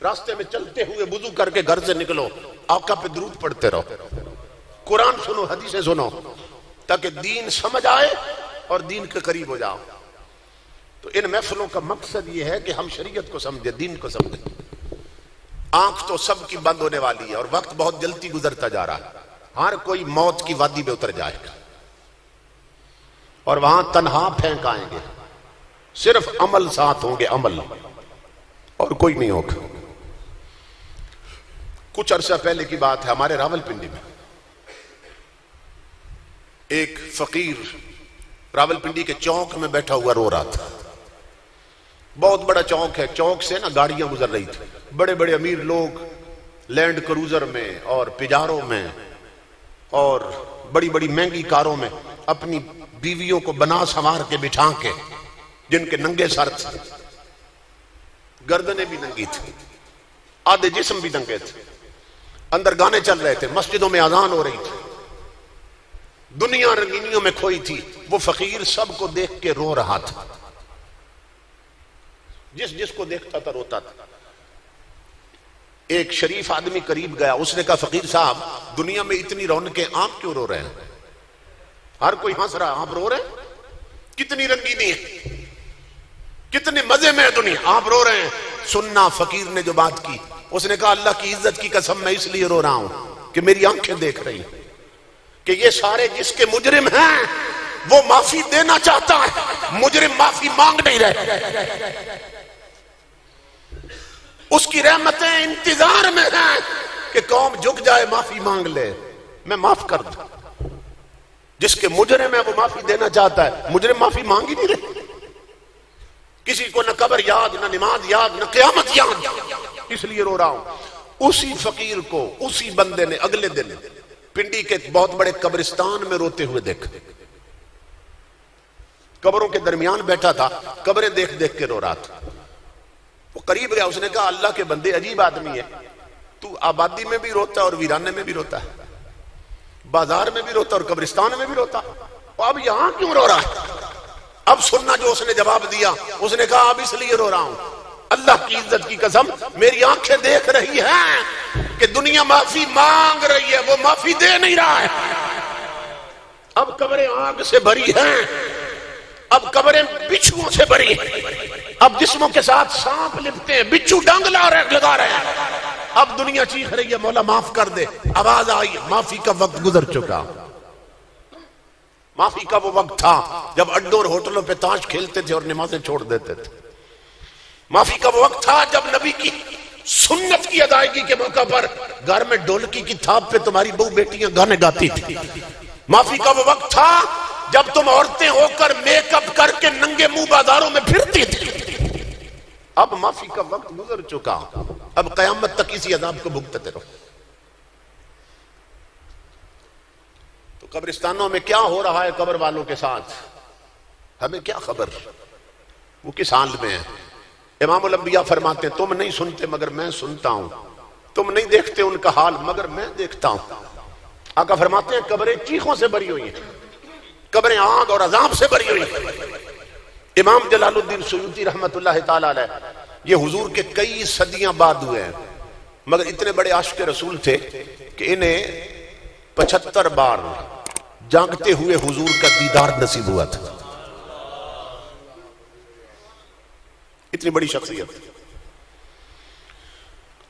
راستے میں چلتے ہوئے وضو کر کے گھر سے نکلو، آقا پہ درود پڑھتے رہو، قرآن سنو، حدیثیں سنو، تاکہ دین سمجھ آئے اور دین کے قریب ہو جاؤ. تو ان محفلوں کا مقصد یہ ہے کہ ہم شریعت کو سمجھیں، دین کو سمجھیں. آنکھ تو سب کی بند ہونے والی ہے اور وقت بہت جلدی گزرتا جا رہا ہے. ہر کوئی موت کی وادی میں اتر جائے گا اور وہاں تنہا پھینک آئیں گے. صرف عمل ساتھ ہوں گے، عمل، اور کوئی نہیں ہوگا. کچھ عرصہ پہلے کی بات ہے، ہمارے راولپنڈی میں ایک فقیر راولپنڈی کے چوک میں بیٹھا ہوا رو رہا تھا. بہت بڑا چوک ہے، چوک سے نا گاڑیاں گزر رہی تھی، بڑے بڑے امیر لوگ لینڈ کروزر میں اور پجاروں میں اور بڑی بڑی مہنگی کاروں میں اپنی بیویوں کو بنا سنوار کے بٹھا کے، جن کے ننگے سر تھے، گردنیں بھی ننگی تھی، آدھے جسم بھی ننگے تھے، اندر گانے چل رہے تھے، مسجدوں میں اذان ہو رہی تھی، دنیا رنگینیوں میں کھوئی تھی. وہ فقیر سب کو دیکھ کے رو رہا تھا، جس کو دیکھتا تھا روتا تھا. ایک شریف آدمی قریب گیا، اس نے کہا فقیر صاحب دنیا میں اتنی رونقیں، آپ کیوں رو رہے ہیں؟ ہر کوئی ہنس رہا، آپ رو رہے ہیں؟ کتنی رنگینی ہے، کتنے مزے میں ہے دنیا، آپ رو رہے ہیں؟ سننا فقیر نے جو بات کی، اس نے کہا اللہ کی عزت کی قسم میں اس لیے رو رہا ہوں کہ میری آنکھیں دیکھ رہی ہیں کہ یہ سارے جس کے مجرم ہیں وہ معافی دینا چاہتا ہے، مجرم معافی مانگ نہیں رہے. اس کی رحمتیں انتظار میں ہیں کہ قوم جھک جائے، معافی مانگ لے، میں معاف کر دوں. جس کے مجرم ہے وہ معافی دینا چاہتا ہے، مجرم معافی مانگ ہی نہیں رہے. کسی کو نہ قبر یاد، نہ نماز یاد، نہ قیامت یاد، اس لیے رو رہا ہوں. اسی فقیر کو اسی بندے نے اگلے دن پنڈی کے بہت بڑے قبرستان میں روتے ہوئے دیکھا. قبروں کے درمیان بیٹھا تھا، قبریں دیکھ دیکھ کے رو رہا تھا. وہ قریب گیا، اس نے کہا اللہ کے بندے عجیب آدمی ہے، تو آبادی میں بھی روتا ہے اور ویرانے میں بھی روتا ہے، بازار میں بھی روتا اور قبرستان میں بھی روتا، اب یہاں کیوں رو رہا ہے؟ اب سننا جو اس نے جواب دیا، اس نے کہا اب اس لیے رو رہا ہوں، اللہ کی عزت کی قسم میری آنکھیں دیکھ رہی ہیں کہ دنیا معافی مانگ رہی ہے، وہ معافی دے نہیں رہا ہے. اب قبریں آگ سے بھری ہیں، اب قبریں بچھوؤں سے بھری ہیں، اب جسموں کے ساتھ سانپ لپٹتے ہیں، بچھو ڈنگ لگا رہے ہیں. اب دنیا چیخ رہی ہے مولا معاف کر دے. آواز آئی معافی کا وقت گزر چکا، معافی کا وہ وقت تھا جب اڈوں اور ہوٹلوں پہ تاش کھیلتے تھے اور نمازیں چھوڑ دیتے تھے. معافی کا وہ وقت تھا جب نبی کی سنت کی ادائیگی کے موقع پر گھر میں ڈھولکی کی تھاپ پہ تمہاری بہو بیٹیاں گانے گاتی تھی. معافی کا وہ وقت تھا جب تم عورتیں ہو کر میک اپ کر کے ننگے منہ بازاروں میں پھرتی تھی. اب معافی کا وقت گزر چکا، اب قیامت تک اسی عذاب کو بھگتتے رہو. تو قبرستانوں میں کیا ہو رہا ہے قبر والوں کے ساتھ ہمیں کیا خبر، وہ کس حال میں ہے. امام الانبیاء فرماتے ہیں تم نہیں سنتے مگر میں سنتا ہوں، تم نہیں دیکھتے ان کا حال مگر میں دیکھتا ہوں. آقا فرماتے ہیں قبریں چیخوں سے بھری ہوئی ہیں، قبریں آگ اور عذاب سے بھری ہوئی ہیں. امام جلال الدین سیوطی رحمت اللہ تعالی علیہ یہ حضور کے کئی صدیاں بعد ہوئے ہیں، مگر اتنے بڑے عاشق رسول تھے کہ انہیں 75 بار جاگتے ہوئے حضور کا دیدار نصیب ہوا تھا. اتنی بڑی شخصیت.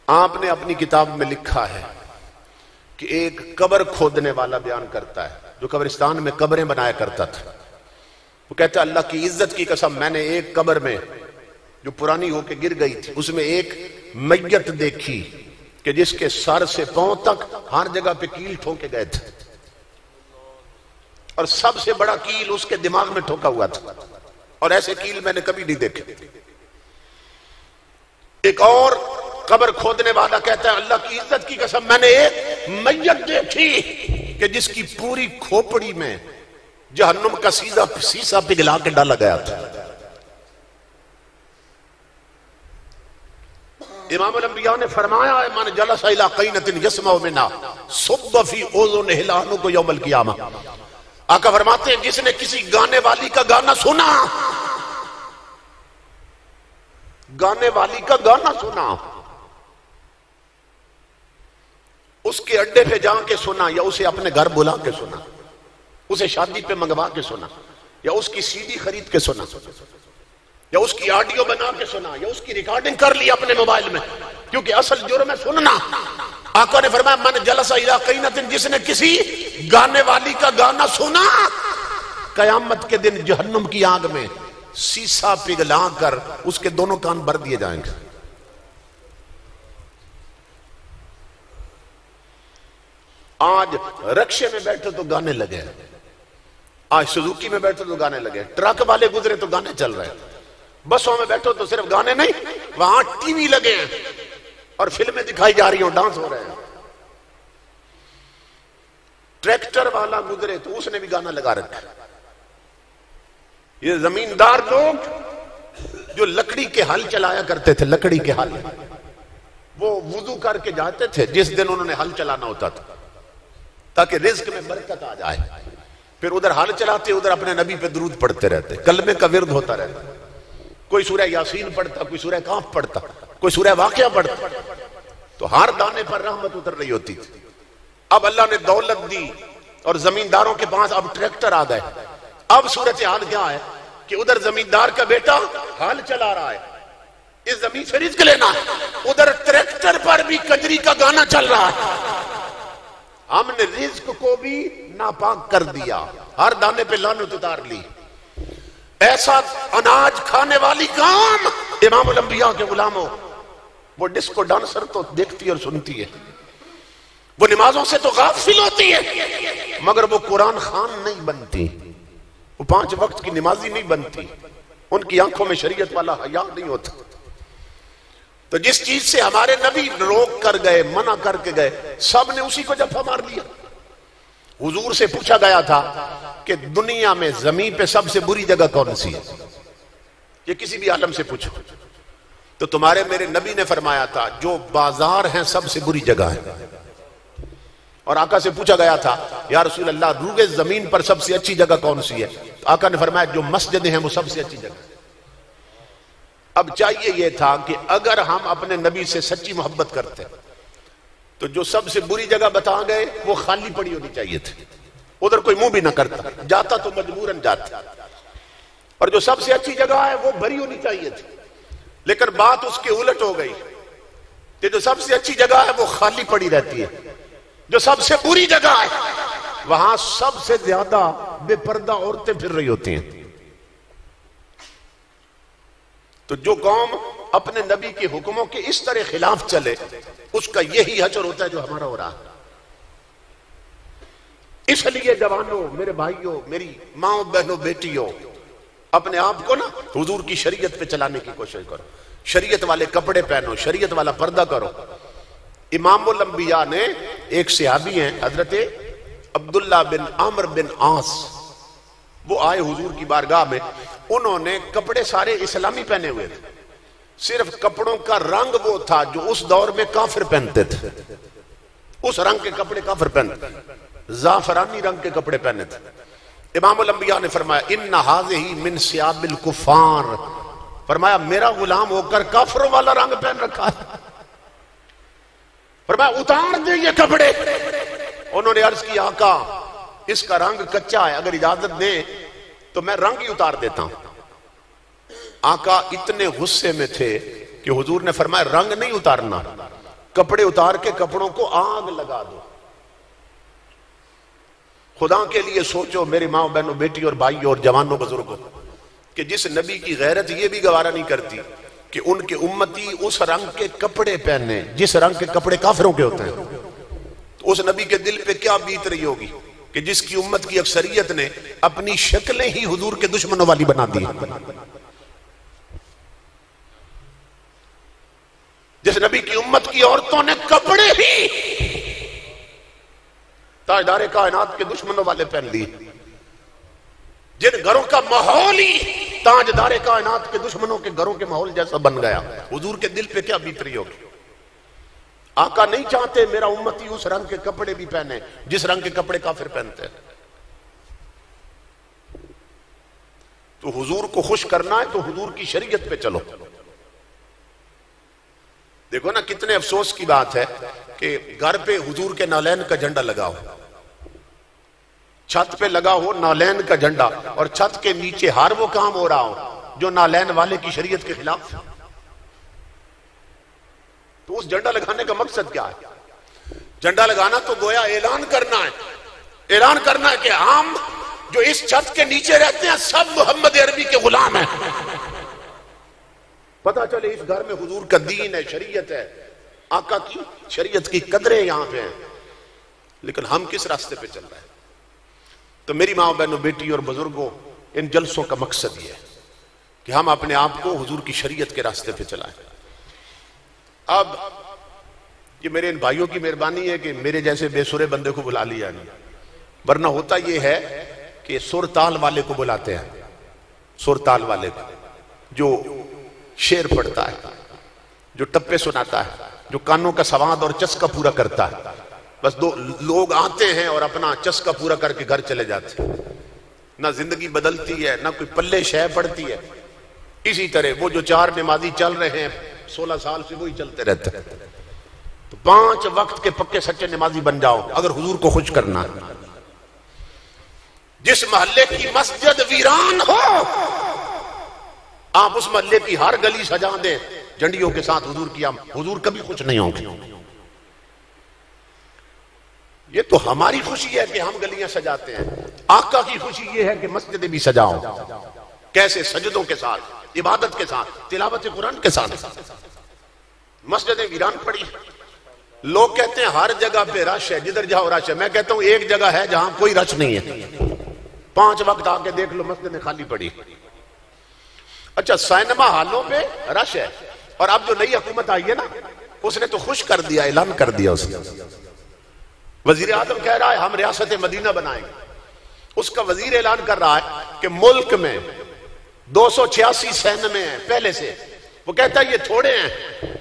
آپ نے اپنی کتاب میں لکھا ہے کہ ایک قبر کھودنے والا بیان کرتا ہے جو قبرستان میں قبریں بنایا کرتا تھا. وہ کہتا ہے اللہ کی عزت کی قسم میں نے ایک قبر میں جو پرانی ہو کے گر گئی تھی اس میں ایک میت دیکھی کہ جس کے سر سے پاؤں تک ہر جگہ پہ کیل ٹھوکے گئے تھے، اور سب سے بڑا کیل اس کے دماغ میں ٹھوکا ہوا تھا، اور ایسے کیل میں نے کبھی نہیں دیکھے. ایک اور قبر کھودنے والا کہتا ہے اللہ کی عزت کی قسم میں نے ایک میت دیکھی کہ جس کی پوری کھوپڑی میں جہنم کا سیسا پگھلا کے ڈالا گیا تھا. امام الانبیاء نے فرمایا ہے من جلس الی قینۃ یسمع منها صب فی اذنہ لعنہ یوم القیامہ. آقا فرماتے ہیں جس نے کسی گانے والی کا گانا سنا، گانے والی کا گانا سنا، اس کے اڈے پہ جا کے سنا یا اسے اپنے گھر بلا کے سنا، اسے شادی پہ منگوا کے سنا، یا اس کی سی ڈی خرید کے سنا، یا اس کی آڈیو بنا کے سنا، یا اس کی ریکارڈنگ کر لی اپنے موبائل میں، کیونکہ اصل جرم ہے سننا. آقا نے فرمایا من جلس الی قینۃ جس نے کسی گانے والی کا گانا سنا، قیامت کے دن جہنم کی آگ میں سیسا پگھلا کر اس کے دونوں کان بھر دیے جائیں گے. آج رکشے میں بیٹھے تو گانے لگے، آج سزوکی میں بیٹھے تو گانے لگے، ٹرک والے گزرے تو گانے چل رہے ہیں، بسوں میں بیٹھو تو صرف گانے نہیں، وہاں ٹی وی لگے ہیں اور فلمیں دکھائی جا رہی ہیں، ڈانس ہو رہے ہیں. ٹریکٹر والا گزرے تو اس نے بھی گانا لگا رکھا. یہ زمیندار لوگ جو لکڑی کے ہل چلایا کرتے تھے، لکڑی کے ہل، وہ وضو کر کے جاتے تھے جس دن انہوں نے ہل چلانا ہوتا تھا تاکہ رزق میں برکت آ جائے. پھر ادھر ہل چلاتے ادھر اپنے نبی پہ درود پڑھتے رہتے، کلمے کا ورد ہوتا رہتا. کوئی سورہ یاسین پڑھتا، کوئی سورہ کاف پڑھتا، کوئی سورہ واقعہ پڑھتا، تو ہر دانے پر رحمت اتر رہی ہوتی تھی. اب اللہ نے دولت دی اور زمینداروں کے پاس اب ٹریکٹر آ گئے. اب صورتحال کیا ہے کہ ادھر زمیندار کا بیٹا ہل چلا رہا ہے، اس زمین سے رزق لینا ہے، ادھر ٹریکٹر پر بھی کجری کا گانا چل رہا ہے. ہم نے رزق کو بھی ناپاک کر دیا، ہر دانے پہ لعنت اتار لی. ایسا اناج کھانے والی کام امام الانبیاء کے غلاموں، وہ ڈسکو ڈانسر تو دیکھتی اور سنتی ہے، وہ نمازوں سے تو غافل ہوتی ہے، مگر وہ قرآن خوان نہیں بنتی، وہ 5 وقت کی نمازی نہیں بنتی، ان کی آنکھوں میں شریعت والا حیا نہیں ہوتا. تو جس چیز سے ہمارے نبی روک کر گئے، منع کر کے گئے، سب نے اسی کو جفا مار دیا. حضور سے پوچھا گیا تھا کہ دنیا میں زمین پہ سب سے بری جگہ کون سی ہے؟ یہ کسی بھی عالم سے پوچھو تو تمہارے میرے نبی نے فرمایا تھا جو بازار ہیں سب سے بری جگہ ہے. اور آقا سے پوچھا گیا تھا یا رسول اللہ روئے زمین پر سب سے اچھی جگہ کون سی ہے؟ آقا نے فرمایا جو مسجدیں ہیں وہ سب سے اچھی جگہ. اب چاہیے یہ تھا کہ اگر ہم اپنے نبی سے سچی محبت کرتے تو جو سب سے بری جگہ بتا گئے وہ خالی پڑی ہونی چاہیے تھی، ادھر کوئی منہ بھی نہ کرتا، جاتا تو مجبوراً جاتا. اور جو سب سے اچھی جگہ ہے وہ بھری ہونی چاہیے تھی، لیکن بات اس کے الٹ ہو گئی کہ جو سب سے اچھی جگہ ہے وہ خالی پڑی رہتی ہے، جو سب سے بری جگہ ہے وہاں سب سے زیادہ بے پردہ عورتیں پھر رہی ہوتی ہیں. تو جو قوم اپنے نبی کے حکموں کے اس طرح خلاف چلے اس کا یہی حشر ہوتا ہے جو ہمارا ہو رہا ہے. اس لیے جوانوں، میرے بھائیوں، میری ماں بہنوں، بیٹیوں، اپنے آپ کو نا حضور کی شریعت پہ چلانے کی کوشش کرو. شریعت والے کپڑے پہنو، شریعت والا پردہ کرو. امام الانبیاء نے ایک صحابی ہیں حضرت عبداللہ بن عامر بن عاص، وہ آئے حضور کی بارگاہ میں. انہوں نے کپڑے سارے اسلامی پہنے ہوئے تھے، صرف کپڑوں کا رنگ وہ تھا جو اس دور میں کافر پہنتے تھے. اس رنگ کے کپڑے کافر پہنتے، زعفرانی رنگ کے کپڑے پہنے تھے. امام الانبیاء نے فرمایا ان ھذہ من ثیاب الکفار، فرمایا میرا غلام ہو کر کافروں والا رنگ پہن رکھا ہے. فرمایا اتار دیں یہ کپڑے. انہوں نے عرض کی آقا اس کا رنگ کچا ہے، اگر اجازت دیں تو میں رنگ ہی اتار دیتا ہوں. آقا اتنے غصے میں تھے کہ حضور نے فرمایا رنگ نہیں اتارنا، کپڑے اتار کے کپڑوں کو آگ لگا دو. خدا کے لیے سوچو میری ماں بہنوں، بیٹی اور بھائیوں اور جوانوں بزرگوں، کہ جس نبی کی غیرت یہ بھی گوارا نہیں کرتی کہ ان کے امتی اس رنگ کے کپڑے پہنے جس رنگ کے کپڑے کافروں کے ہوتے ہیں. تو اس نبی کے دل پہ کیا بیت رہی ہوگی کہ جس کی امت کی اکثریت نے اپنی شکلیں ہی حضور کے دشمنوں والی بنا دی. جس نبی کی امت کی عورتوں نے کپڑے ہی تاجدار کائنات کے دشمنوں والے پہن لیے. جن گھروں کا ماحول ہی تاجدار کائنات کے دشمنوں کے گھروں کے ماحول جیسا بن گیا، حضور کے دل پہ کیا بیت رہی ہوگی. آقا نہیں چاہتے میرا امتی اس رنگ کے کپڑے بھی پہنے جس رنگ کے کپڑے کافر پہنتے ہیں. تو حضور کو خوش کرنا ہے تو حضور کی شریعت پہ چلو. دیکھو نا کتنے افسوس کی بات ہے کہ گھر پہ حضور کے نالین کا جھنڈا لگا ہو، چھت پہ لگا ہو نالین کا جھنڈا، اور چھت کے نیچے ہر وہ کام ہو رہا ہو جو نالین والے کی شریعت کے خلاف. تو اس جھنڈا لگانے کا مقصد کیا ہے؟ جھنڈا لگانا تو گویا اعلان کرنا ہے، اعلان کرنا ہے کہ ہم جو اس چھت کے نیچے رہتے ہیں سب محمد عربی کے غلام ہیں. پتہ چلے اس گھر میں حضور کا دین ہے، شریعت ہے، آقا کی شریعت کی قدریں یہاں پہ ہیں. لیکن ہم کس راستے پہ چل رہے ہیں؟ تو میری ماں بہنوں، بیٹی اور بزرگوں، ان جلسوں کا مقصد یہ ہے کہ ہم اپنے آپ کو حضور کی شریعت کے راستے پہ چلائیں. اب یہ میرے ان بھائیوں کی مہربانی ہے کہ میرے جیسے بے سرے بندے کو بلا لیا نہیں، ورنہ ہوتا یہ ہے کہ سر تال والے کو بلاتے ہیں، سر تال والے کو جو شعر پڑھتا ہے، جو ٹپے سناتا ہے، جو کانوں کا سواد اور چسکا پورا کرتا ہے. بس دو لوگ آتے ہیں اور اپنا چسکا پورا کر کے گھر چلے جاتے ہیں، نہ زندگی بدلتی ہے، نہ کوئی پلے شے پڑتی ہے. اسی طرح وہ جو 4 نمازی چل رہے ہیں 16 سال سے وہی چلتے رہتے ہیں. تو 5 وقت کے پکے سچے نمازی بن جاؤ اگر حضور کو خوش کرنا ہے. جس محلے کی مسجد ویران ہو آپ اس محلے کی ہر گلی سجا دیں جھنڈیوں کے ساتھ حضور کی، حضور کبھی خوش نہیں ہوں گے. یہ تو ہماری خوشی ہے کہ ہم گلیاں سجاتے ہیں، آقا کی خوشی یہ ہے کہ مسجدیں بھی سجاؤ. کیسے؟ سجدوں کے ساتھ، عبادت کے ساتھ، تلاوت قرآن کے ساتھ. مسجدیں ویران پڑی، لوگ کہتے ہیں ہر جگہ پہ رش ہے، جدھر جاؤ رش ہے. میں کہتا ہوں ایک جگہ ہے جہاں کوئی رش نہیں ہے، 5 وقت آ کے دیکھ لو مسجدیں خالی پڑی. اچھا سینما ہالوں پہ رش ہے، اور اب جو نئی حکومت آئی ہے نا اس نے تو خوش کر دیا، اعلان کر دیا. اس وزیر اعظم کہہ رہا ہے ہم ریاست مدینہ بنائیں گے. اس کا وزیر اعلان کر رہا ہے کہ ملک میں 286 سینمے ہیں پہلے سے. وہ کہتا ہے یہ تھوڑے ہیں،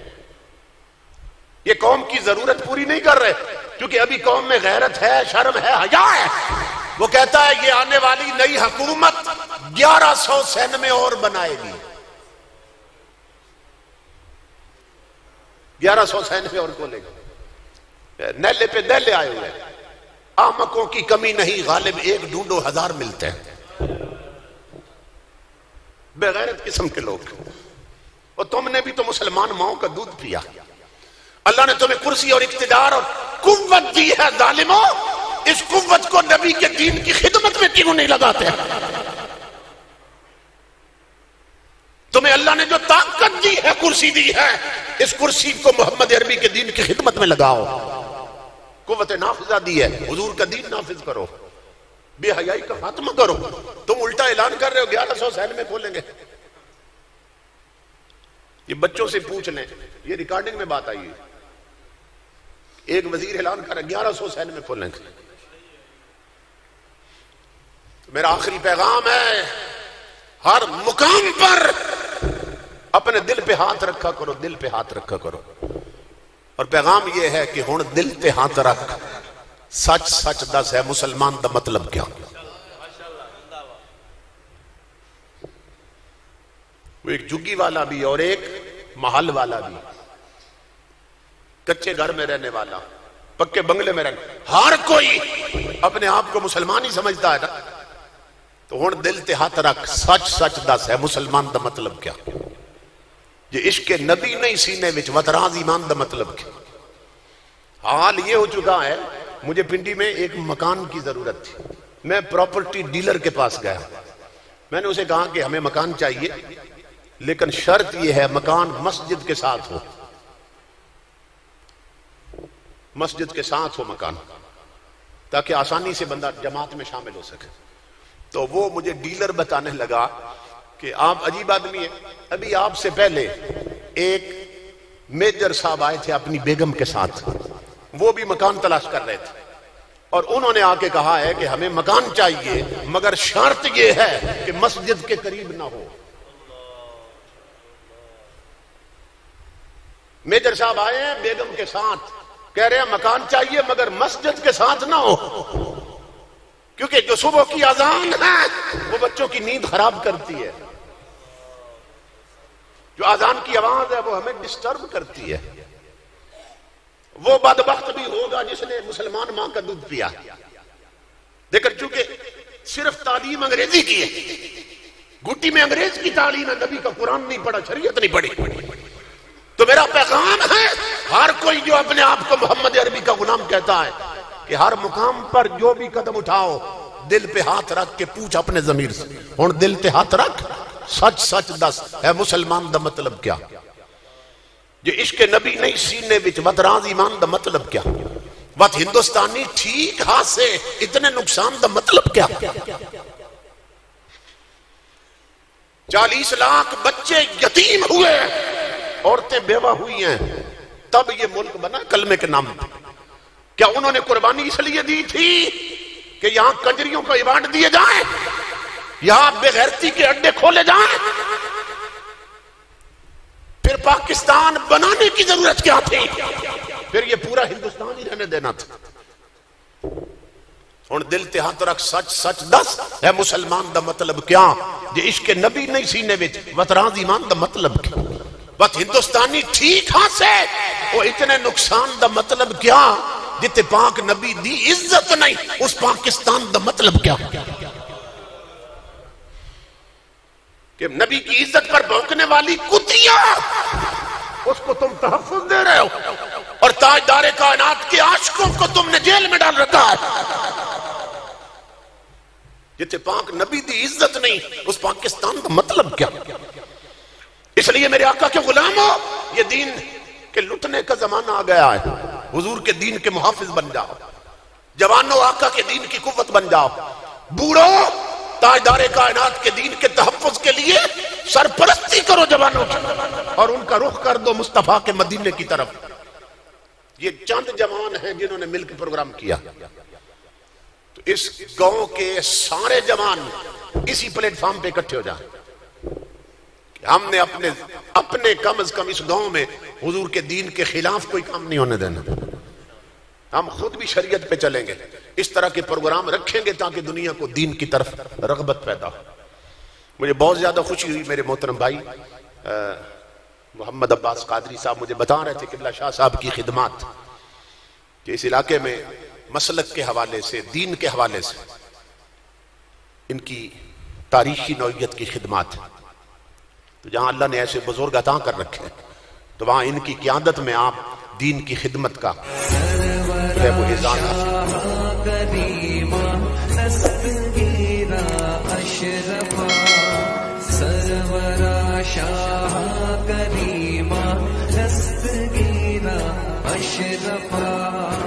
یہ قوم کی ضرورت پوری نہیں کر رہے، کیونکہ ابھی قوم میں غیرت ہے، شرم ہے، حیا ہے. وہ کہتا ہے یہ آنے والی نئی حکومت 1100 سینمے اور بنائے گی، 1100 سینمے اور کھولے گی. نیلے پہ نیلے آئے ہوئے، احمقوں کی کمی نہیں، غالب 1 ڈھونڈو 1000 ملتے ہیں. بے غیرت قسم کے لوگ. اور تم نے بھی تو مسلمان ماؤں کا دودھ پیا. اللہ نے تمہیں کرسی اور اقتدار اور قوت دی ہے ظالموں، اس قوت کو نبی کے دین کی خدمت خدمت میں کیوں نہیں لگاتے؟ تمہیں اللہ نے جو طاقت دی ہے، کرسی دی ہے، اس کرسی کو محمد عربی کے دین کی خدمت میں لگاؤ۔ قوت نافذہ دی ہے، حضور کا دین نافذ کرو، بے حیائی کا خاتمہ کرو۔ تم الٹا اعلان کر رہے ہو 1100 سینمے کھولیں گے۔ یہ بچوں سے پوچھ لیں، یہ ریکارڈنگ میں بات آئی ہے، ایک وزیر اعلان کر رہا ہے 1100 سینمے کھولیں گے۔ میرا آخری پیغام ہے، ہر مقام پر اپنے دل پہ ہاتھ رکھا کرو، دل پہ ہاتھ رکھا کرو۔ اور پیغام یہ ہے کہ ہن دل تے ہاتھ رکھ، سچ سچ دس ہے مسلمان دا مطلب کیا؟ وہ ایک جگی والا بھی اور ایک محل والا بھی، کچے گھر میں رہنے والا، پکے بنگلے میں رہنے، ہر کوئی اپنے آپ کو مسلمان ہی سمجھتا ہے نا۔ تو ہن دل تے ہاتھ رکھ، سچ سچ دس ہے مسلمان دا مطلب کیا؟ یہ عشق نبی نہیں سینے وچ، وطراز ایمان دا مطلب کیا؟ حال یہ ہو چکا ہے، مجھے پنڈی میں ایک مکان کی ضرورت تھی، میں پراپرٹی ڈیلر کے پاس گیا، میں نے اسے کہا کہ ہمیں مکان چاہیے، لیکن شرط یہ ہے مکان مسجد کے ساتھ ہو، مسجد کے ساتھ ہو مکان، تاکہ آسانی سے بندہ جماعت میں شامل ہو سکے۔ تو وہ مجھے ڈیلر بتانے لگا کہ آپ عجیب آدمی ہیں، ابھی آپ سے پہلے ایک میجر صاحب آئے تھے اپنی بیگم کے ساتھ، وہ بھی مکان تلاش کر رہے تھے، اور انہوں نے آ کے کہا ہے کہ ہمیں مکان چاہیے مگر شرط یہ ہے کہ مسجد کے قریب نہ ہو۔ میجر صاحب آئے ہیں بیگم کے ساتھ، کہہ رہے ہیں مکان چاہیے مگر مسجد کے ساتھ نہ ہو، کیونکہ جو صبح کی اذان ہے وہ بچوں کی نیند خراب کرتی ہے، جو اذان کی آواز ہے وہ ہمیں ڈسٹرب کرتی ہے۔ وہ بدبخت بھی ہوگا جس نے مسلمان ماں کا دودھ پیا، لیکن چونکہ صرف تعلیم انگریزی کی ہے، گھٹی میں انگریز کی تعلیم ہے، نبی کا قرآن نہیں پڑھا، شریعت نہیں پڑھی۔ تو میرا پیغام ہے، ہر کوئی جو اپنے آپ کو محمد عربی کا غلام کہتا ہے، کہ ہر مقام پر جو بھی قدم اٹھاؤ دل پہ ہاتھ رکھ کے پوچھ اپنے ضمیر سے، ہن دل پہ ہاتھ رکھ، سچ سچ دس ہے مسلمان دا مطلب کیا؟ یہ عشق نبی نہیں سینے وچ، وطراز ایمان دا مطلب کیا؟ وط ہندوستانی ٹھیک ہاتھ سے اتنے نقصان دا مطلب کیا؟ 40 لاکھ بچے یتیم ہوئے، عورتیں بیوہ ہوئی ہیں، تب یہ ملک بنا کلمے کے نام پہ۔ کیا انہوں نے قربانی اس لیے دی تھی کہ یہاں کنجریوں کو ایوارڈ دیے جائیں، یہاں بے غیرتی کے اڈے کھولے جائیں؟ پھر پاکستان بنانے کی ضرورت کیا تھی؟ پھر یہ پورا ہندوستان ہی رہنے دینا تھا۔ ہن دل تے ہاتھ رکھ، سچ سچ دس ہے مسلمان دا مطلب کیا؟ یہ عشق نبی نہیں سینے وچ، وطراز ایمان دا مطلب کیا؟ بس ہندوستانی ٹھیک ہاں سے وہ اتنے نقصان دا مطلب کیا؟ جتے پاک نبی دی عزت نہیں، اس پاکستان دا مطلب کیا؟ کہ نبی کی عزت پر بھونکنے والی کتیاں، اس کو تم تحفظ دے رہے ہو، اور تاجدار کائنات کے عاشقوں کو تم نے جیل میں ڈال رکھا ہے۔ جتے پاک نبی دی عزت نہیں، اس پاکستان کا مطلب کیا؟ اس لیے میرے آقا کے غلاموں، یہ دین کے لٹنے کا زمانہ آ گیا ہے، حضور کے دین کے محافظ بن جاؤ، جوانوں آقا کے دین کی قوت بن جاؤ، بوڑھو تاجدار کائنات کے دین کے تحفظ کے لیے سرپرستی کرو جوانوں کی، اور ان کا رخ کر دو مصطفیٰ کے مدینے کی طرف۔ یہ چند جوان ہیں جنہوں نے مل کے پروگرام کیا، تو اس گاؤں کے سارے جوان اسی پلیٹ فارم پہ اکٹھے ہو جائیں کہ ہم نے اپنے کم از کم اس گاؤں میں حضور کے دین کے خلاف کوئی کام نہیں ہونے دینا، ہم خود بھی شریعت پہ چلیں گے، اس طرح کے پروگرام رکھیں گے تاکہ دنیا کو دین کی طرف رغبت پیدا ہو۔ مجھے بہت زیادہ خوشی ہوئی، میرے محترم بھائی محمد عباس قادری صاحب مجھے بتا رہے تھے قبلہ شاہ صاحب کی خدمات، کہ اس علاقے میں مسلک کے حوالے سے، دین کے حوالے سے ان کی تاریخی نوعیت کی خدمات، تو جہاں اللہ نے ایسے بزرگ عطا کر رکھے تو وہاں ان کی قیادت میں آپ دین کی خدمت کا ہے وہ اذان سرورا شاہ کریمہ دستگیرہ اشرفا